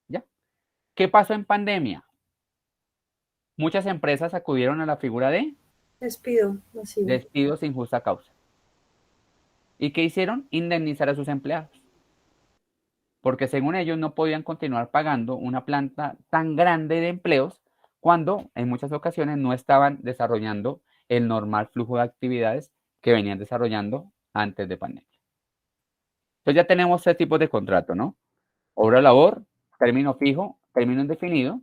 ¿Ya? ¿Qué pasó en pandemia? Muchas empresas acudieron a la figura de Despido masivo. despido sin justa causa. ¿Y qué hicieron? Indemnizar a sus empleados. Porque según ellos no podían continuar pagando una planta tan grande de empleos cuando en muchas ocasiones no estaban desarrollando el normal flujo de actividades que venían desarrollando antes de pandemia. Entonces ya tenemos 3 tipos de contrato, ¿no? Obra-labor, término fijo, término indefinido.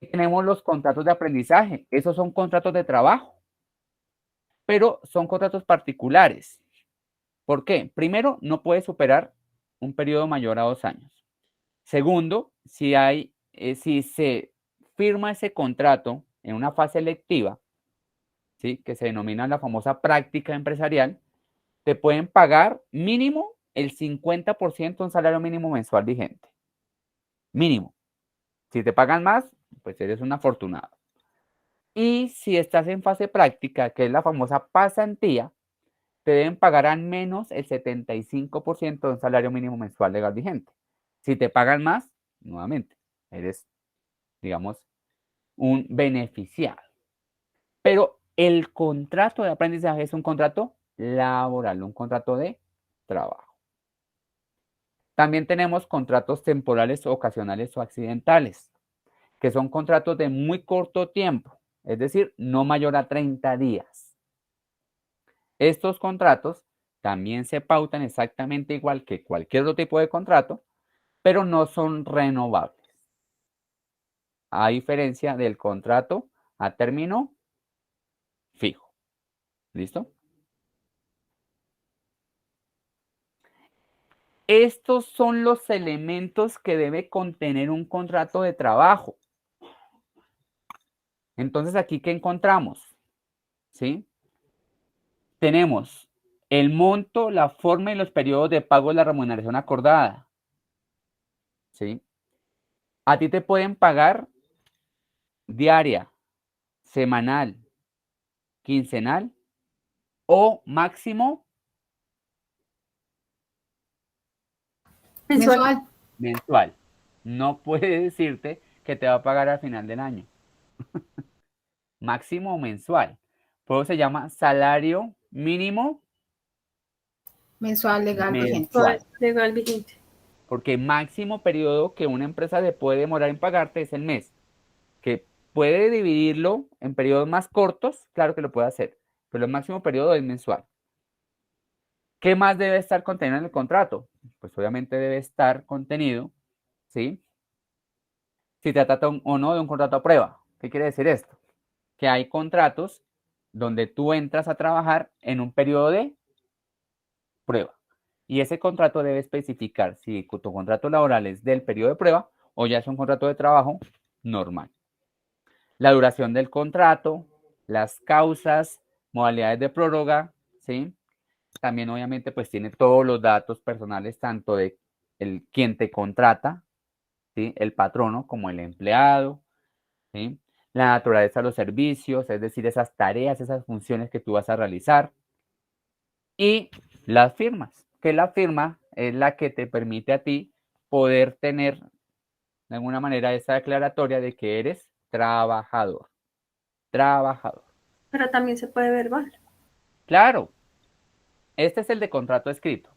Y tenemos los contratos de aprendizaje. Esos son contratos de trabajo, pero son contratos particulares. ¿Por qué? Primero, no puede superar un periodo mayor a 2 años. Segundo, si se firma ese contrato en una fase electiva, ¿sí? Que se denomina la famosa práctica empresarial, te pueden pagar mínimo el 50% de un salario mínimo mensual vigente. Mínimo. Si te pagan más, pues eres un afortunado. Y si estás en fase práctica, que es la famosa pasantía, te deben pagar al menos el 75% de un salario mínimo mensual legal vigente. Si te pagan más, nuevamente, eres, digamos, un beneficiado. Pero el contrato de aprendizaje es un contrato laboral, un contrato de trabajo. También tenemos contratos temporales, ocasionales o accidentales, que son contratos de muy corto tiempo, es decir, no mayor a 30 días. Estos contratos también se pautan exactamente igual que cualquier otro tipo de contrato, pero no son renovables. A diferencia del contrato a término fijo. ¿Listo? Estos son los elementos que debe contener un contrato de trabajo. Entonces, ¿aquí qué encontramos? ¿Sí? Tenemos el monto, la forma y los periodos de pago de la remuneración acordada. ¿Sí? A ti te pueden pagar diaria, semanal, quincenal o máximo Mensual. mensual. No puede decirte que te va a pagar al final del año. máximo mensual. Por eso se llama salario mínimo Mensual legal vigente. mensual. Legal vigente. Porque máximo periodo que una empresa se puede demorar en pagarte es el mes. Que puede dividirlo en periodos más cortos, claro que lo puede hacer, pero el máximo periodo es mensual. ¿Qué más debe estar contenido en el contrato? Pues obviamente debe estar contenido, ¿sí? Si se trata o no de un contrato a prueba. ¿Qué quiere decir esto? Que hay contratos donde tú entras a trabajar en un periodo de prueba. Y ese contrato debe especificar si tu contrato laboral es del periodo de prueba o ya es un contrato de trabajo normal. La duración del contrato, las causas, modalidades de prórroga, ¿sí? También obviamente pues tiene todos los datos personales tanto de quien te contrata, ¿sí? El patrono como el empleado, ¿sí? La naturaleza de los servicios, es decir, esas tareas, esas funciones que tú vas a realizar. Y las firmas, que la firma es la que te permite a ti poder tener de alguna manera esa declaratoria de que eres trabajador. Trabajador. Pero también se puede verbal. Claro, este es el de contrato escrito.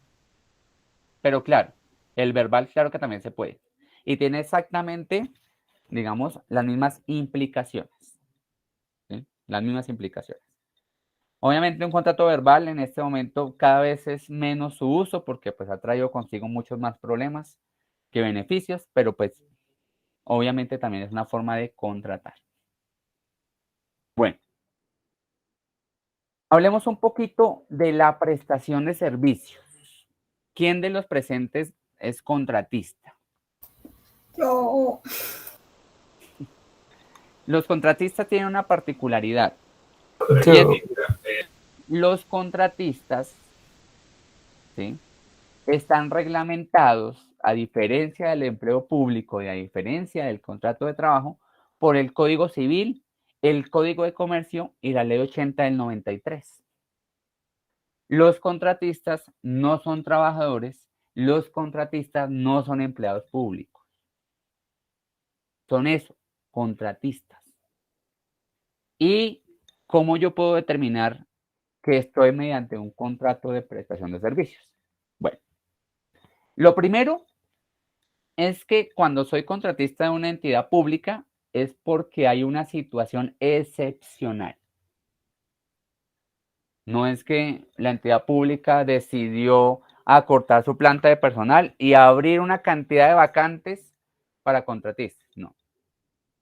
Pero claro, el verbal claro que también se puede. Y tiene exactamente, digamos, las mismas implicaciones. ¿Sí? Las mismas implicaciones. Obviamente un contrato verbal en este momento cada vez es menos su uso porque pues ha traído consigo muchos más problemas que beneficios, pero pues obviamente también es una forma de contratar. Bueno, hablemos un poquito de la prestación de servicios. ¿Quién de los presentes es contratista? Yo, Los contratistas tienen una particularidad. Yo, Y es que los contratistas, ¿sí? Están reglamentados, a diferencia del empleo público y a diferencia del contrato de trabajo, por el Código Civil, el Código de Comercio y la Ley 80 del 93. Los contratistas no son trabajadores, los contratistas no son empleados públicos. Son eso, contratistas. ¿Y cómo yo puedo determinar que estoy mediante un contrato de prestación de servicios? Bueno, lo primero es que cuando soy contratista de una entidad pública es porque hay una situación excepcional. No es que la entidad pública decidió acortar su planta de personal y abrir una cantidad de vacantes para contratistas. No,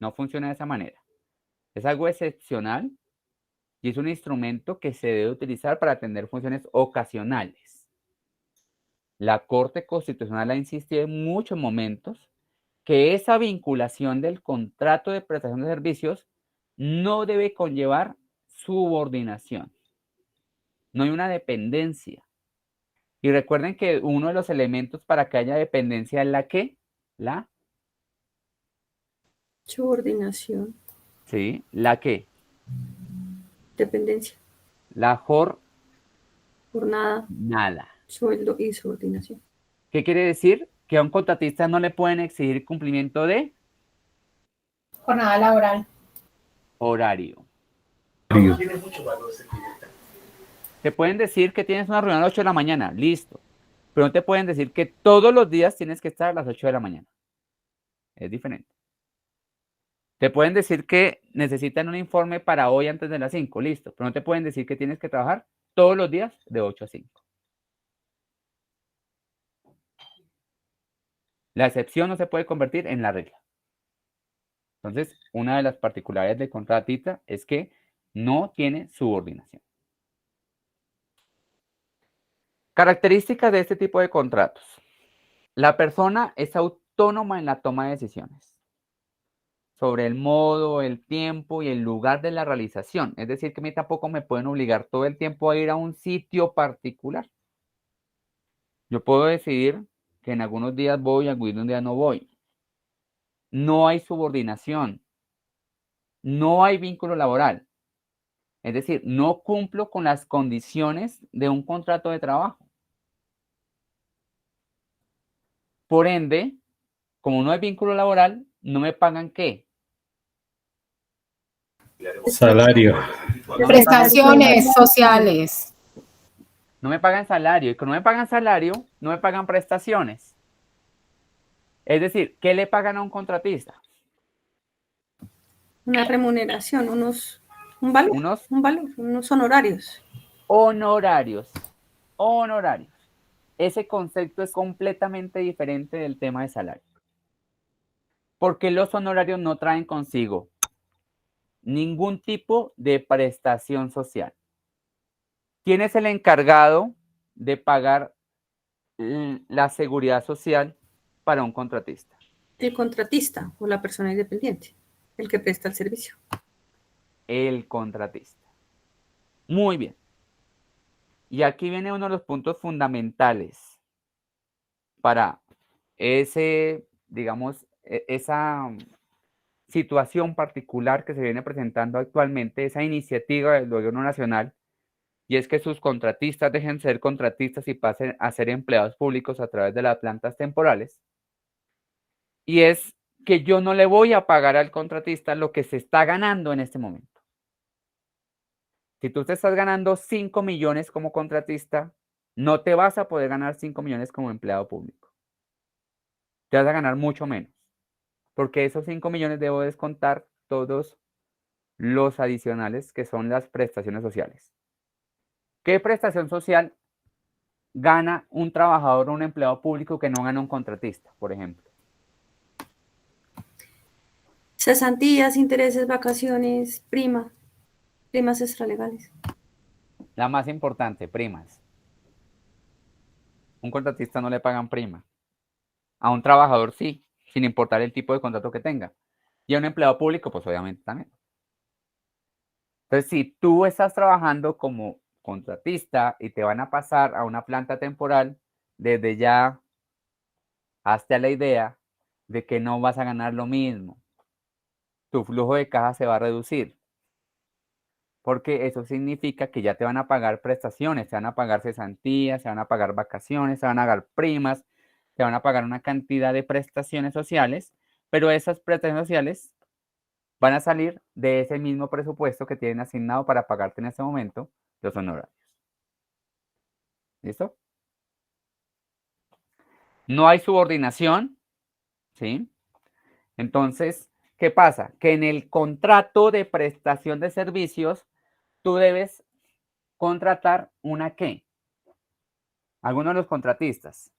no funciona de esa manera. Es algo excepcional y es un instrumento que se debe utilizar para atender funciones ocasionales. La Corte Constitucional ha insistido en muchos momentos que esa vinculación del contrato de prestación de servicios no debe conllevar subordinación. No hay una dependencia. Y recuerden que uno de los elementos para que haya dependencia es la ¿qué? La, Subordinación, ¿sí? ¿La qué? dependencia, La jornada, jornada. sueldo y subordinación. ¿Qué quiere decir? Que a un contratista no le pueden exigir cumplimiento de jornada laboral. horario. Río. Te pueden decir que tienes una reunión a las 8 de la mañana, listo. Pero no te pueden decir que todos los días tienes que estar a las 8 de la mañana. Es diferente. Te pueden decir que necesitan un informe para hoy antes de las 5, listo. Pero no te pueden decir que tienes que trabajar todos los días de 8 a 5. La excepción no se puede convertir en la regla. Entonces, una de las particularidades del contratista es que no tiene subordinación. Características de este tipo de contratos. La persona es autónoma en la toma de decisiones sobre el modo, el tiempo y el lugar de la realización. Es decir, que a mí tampoco me pueden obligar todo el tiempo a ir a un sitio particular. Yo puedo decidir que en algunos días voy, algún día no voy. No hay subordinación. No hay vínculo laboral. Es decir, no cumplo con las condiciones de un contrato de trabajo. Por ende, como no hay vínculo laboral, no me pagan ¿qué? Salario. Prestaciones sociales. No me pagan salario. Y como no me pagan salario, no me pagan prestaciones. Es decir, ¿qué le pagan a un contratista? Una remuneración, un valor, unos honorarios. Honorarios. Honorarios. Ese concepto es completamente diferente del tema de salario. Porque los honorarios no traen consigo ningún tipo de prestación social. ¿Quién es el encargado de pagar la seguridad social para un contratista? El contratista o la persona independiente, el que presta el servicio. El contratista. Muy bien. Y aquí viene uno de los puntos fundamentales para ese, digamos, esa situación particular que se viene presentando actualmente, esa iniciativa del gobierno nacional, y es que sus contratistas dejen de ser contratistas y pasen a ser empleados públicos a través de las plantas temporales. Y es que yo no le voy a pagar al contratista lo que se está ganando en este momento. Si tú te estás ganando 5 millones como contratista, no te vas a poder ganar 5 millones como empleado público. Te vas a ganar mucho menos, porque esos 5 millones debo descontar todos los adicionales que son las prestaciones sociales. ¿Qué prestación social gana un trabajador o un empleado público que no gana un contratista, por ejemplo? Cesantías, intereses, vacaciones, primas extralegales. La más importante, primas. Un contratista no le pagan prima. A un trabajador sí, sin importar el tipo de contrato que tenga. Y a un empleado público, pues obviamente también. Entonces, si tú estás trabajando como contratista y te van a pasar a una planta temporal, desde ya hazte a la idea de que no vas a ganar lo mismo. Tu flujo de caja se va a reducir. Porque eso significa que ya te van a pagar prestaciones, te van a pagar cesantías, te van a pagar vacaciones, te van a pagar primas, te van a pagar una cantidad de prestaciones sociales, pero esas prestaciones sociales van a salir de ese mismo presupuesto que tienen asignado para pagarte en este momento los honorarios. ¿Listo? No hay subordinación, ¿sí? Entonces, ¿qué pasa? Que en el contrato de prestación de servicios, tú debes contratar una ¿qué? Algunos de los contratistas.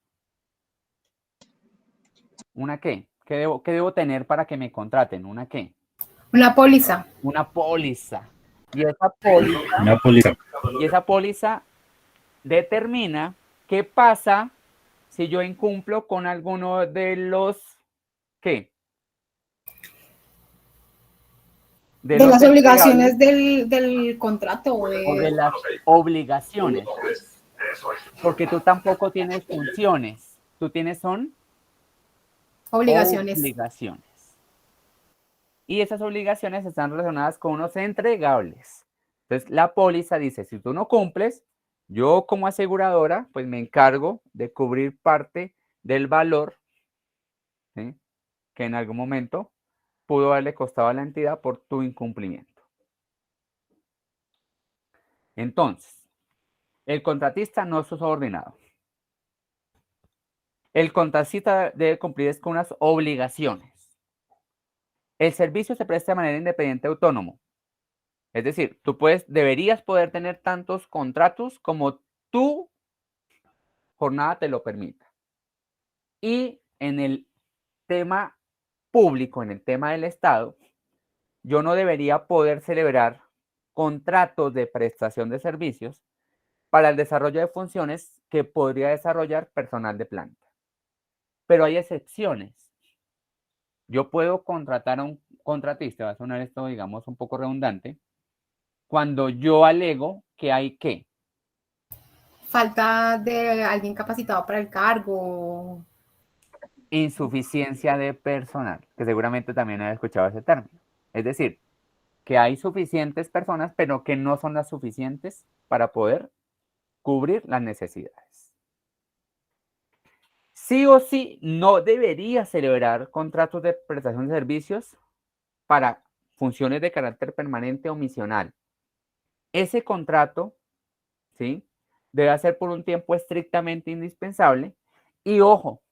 ¿Una qué? ¿Qué debo tener para que me contraten? ¿Una qué? Una póliza. Una póliza. Y esa póliza, Una póliza. y esa póliza determina qué pasa si yo incumplo con alguno de los ¿qué? De los las obligaciones entregables del contrato. o de las obligaciones. Porque tú tampoco tienes funciones. Tú tienes son Obligaciones. obligaciones. Y esas obligaciones están relacionadas con unos entregables. Entonces, la póliza dice, si tú no cumples, yo como aseguradora, pues me encargo de cubrir parte del valor, ¿sí?, que en algún momento pudo haberle costado a la entidad por tu incumplimiento. Entonces, el contratista no es subordinado. El contratista debe cumplir con unas obligaciones. El servicio se presta de manera independiente autónomo. Es decir, tú deberías poder tener tantos contratos como tu jornada te lo permita. Y en el tema público, en el tema del Estado, yo no debería poder celebrar contratos de prestación de servicios para el desarrollo de funciones que podría desarrollar personal de planta. Pero hay excepciones. Yo puedo contratar a un contratista, va a sonar esto, digamos, un poco redundante, cuando yo alego que hay ¿qué? Falta de alguien capacitado para el cargo. Insuficiencia de personal, que seguramente también has escuchado ese término. Es decir, que hay suficientes personas, pero que no son las suficientes para poder cubrir las necesidades. Sí o sí, no debería celebrar contratos de prestación de servicios para funciones de carácter permanente o misional. Ese contrato, ¿sí?, debe ser por un tiempo estrictamente indispensable y, ojo,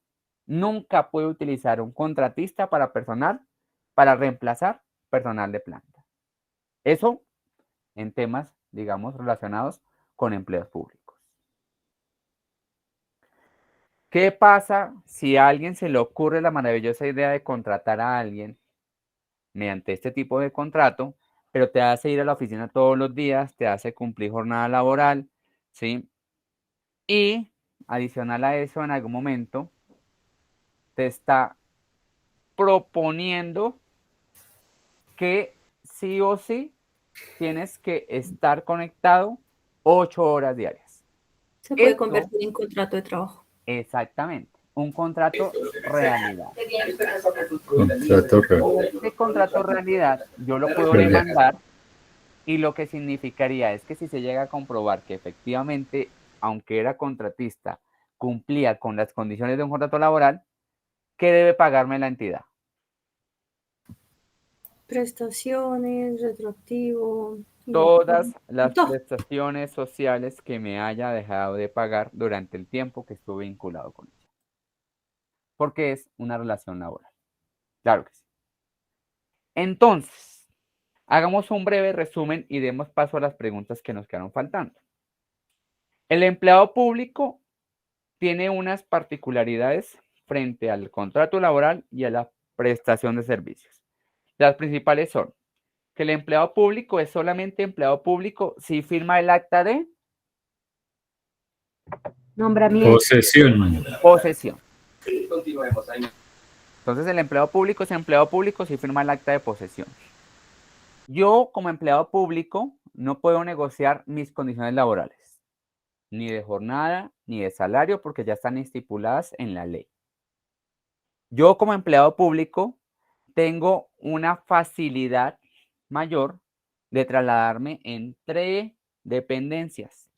nunca puede utilizar un contratista para reemplazar personal de planta. Eso en temas, digamos, relacionados con empleos públicos. ¿Qué pasa si a alguien se le ocurre la maravillosa idea de contratar a alguien mediante este tipo de contrato, pero te hace ir a la oficina todos los días, te hace cumplir jornada laboral, ¿sí? Y adicional a eso, en algún momento, te está proponiendo que sí o sí tienes que estar conectado 8 horas diarias. Se puede Esto, convertir en contrato de trabajo. exactamente, un contrato realidad. Contrato real. Este contrato realidad yo lo puedo demandar y lo que significaría es que si se llega a comprobar que efectivamente, aunque era contratista, cumplía con las condiciones de un contrato laboral, ¿qué debe pagarme la entidad? Prestaciones, retroactivo. Todas las todo. prestaciones sociales que me haya dejado de pagar durante el tiempo que estuve vinculado con ella. Porque es una relación laboral. Claro que sí. Entonces, hagamos un breve resumen y demos paso a las preguntas que nos quedaron faltando. El empleado público tiene unas particularidades frente al contrato laboral y a la prestación de servicios. Las principales son que el empleado público es solamente empleado público si firma el acta de Nombramiento. posesión. Continuemos ahí. Entonces, el empleado público es empleado público si firma el acta de posesión. Yo, como empleado público, no puedo negociar mis condiciones laborales, ni de jornada, ni de salario, porque ya están estipuladas en la ley. Yo, como empleado público, tengo una facilidad mayor de trasladarme entre dependencias,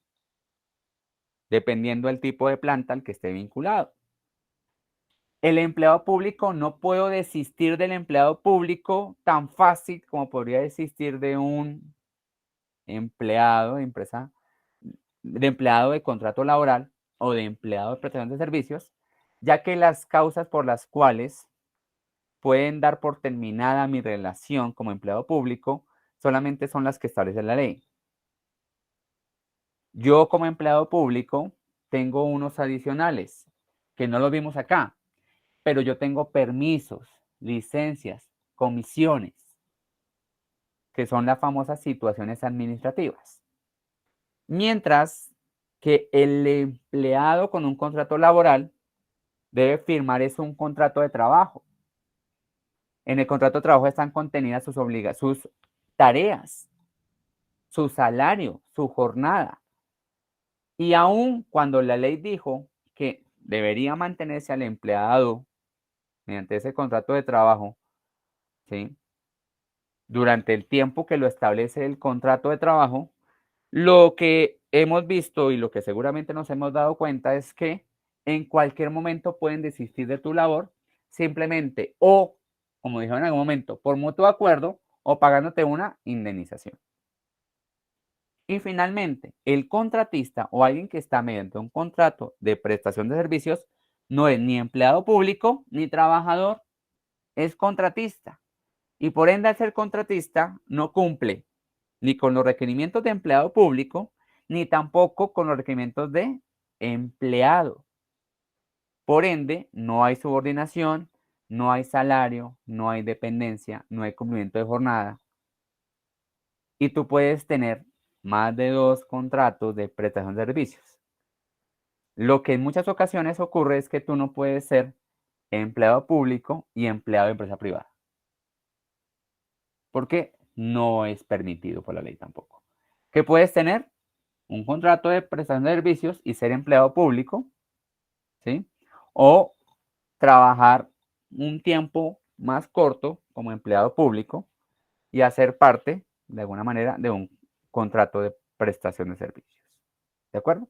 dependiendo del tipo de planta al que esté vinculado. El empleado público, no puedo desistir del empleado público tan fácil como podría desistir de un empleado de empresa, de empleado de contrato laboral o de empleado de prestación de servicios, ya que las causas por las cuales pueden dar por terminada mi relación como empleado público solamente son las que establece la ley. Yo, como empleado público, tengo unos adicionales que no los vimos acá, pero yo tengo permisos, licencias, comisiones, que son las famosas situaciones administrativas. Mientras que el empleado con un contrato laboral debe firmar un contrato de trabajo. En el contrato de trabajo están contenidas sus tareas, su salario, su jornada. Y aun cuando la ley dijo que debería mantenerse al empleado mediante ese contrato de trabajo, ¿sí?, durante el tiempo que lo establece el contrato de trabajo, lo que hemos visto y lo que seguramente nos hemos dado cuenta es que en cualquier momento pueden desistir de tu labor simplemente o, como dijeron en algún momento, por mutuo acuerdo o pagándote una indemnización. Y finalmente, el contratista o alguien que está mediante un contrato de prestación de servicios no es ni empleado público ni trabajador, es contratista. Y por ende, al ser contratista, no cumple ni con los requerimientos de empleado público, ni tampoco con los requerimientos de empleado. Por ende, no hay subordinación, no hay salario, no hay dependencia, no hay cumplimiento de jornada. Y tú puedes tener más de 2 contratos de prestación de servicios. Lo que en muchas ocasiones ocurre es que tú no puedes ser empleado público y empleado de empresa privada, porque no es permitido por la ley tampoco. ¿Qué puedes tener? Un contrato de prestación de servicios y ser empleado público, ¿sí? O trabajar un tiempo más corto como empleado público y hacer parte, de alguna manera, de un contrato de prestación de servicios. ¿De acuerdo?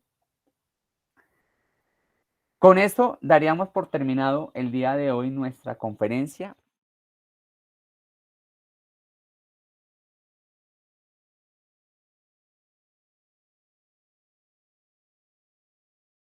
Con eso daríamos por terminado el día de hoy nuestra conferencia.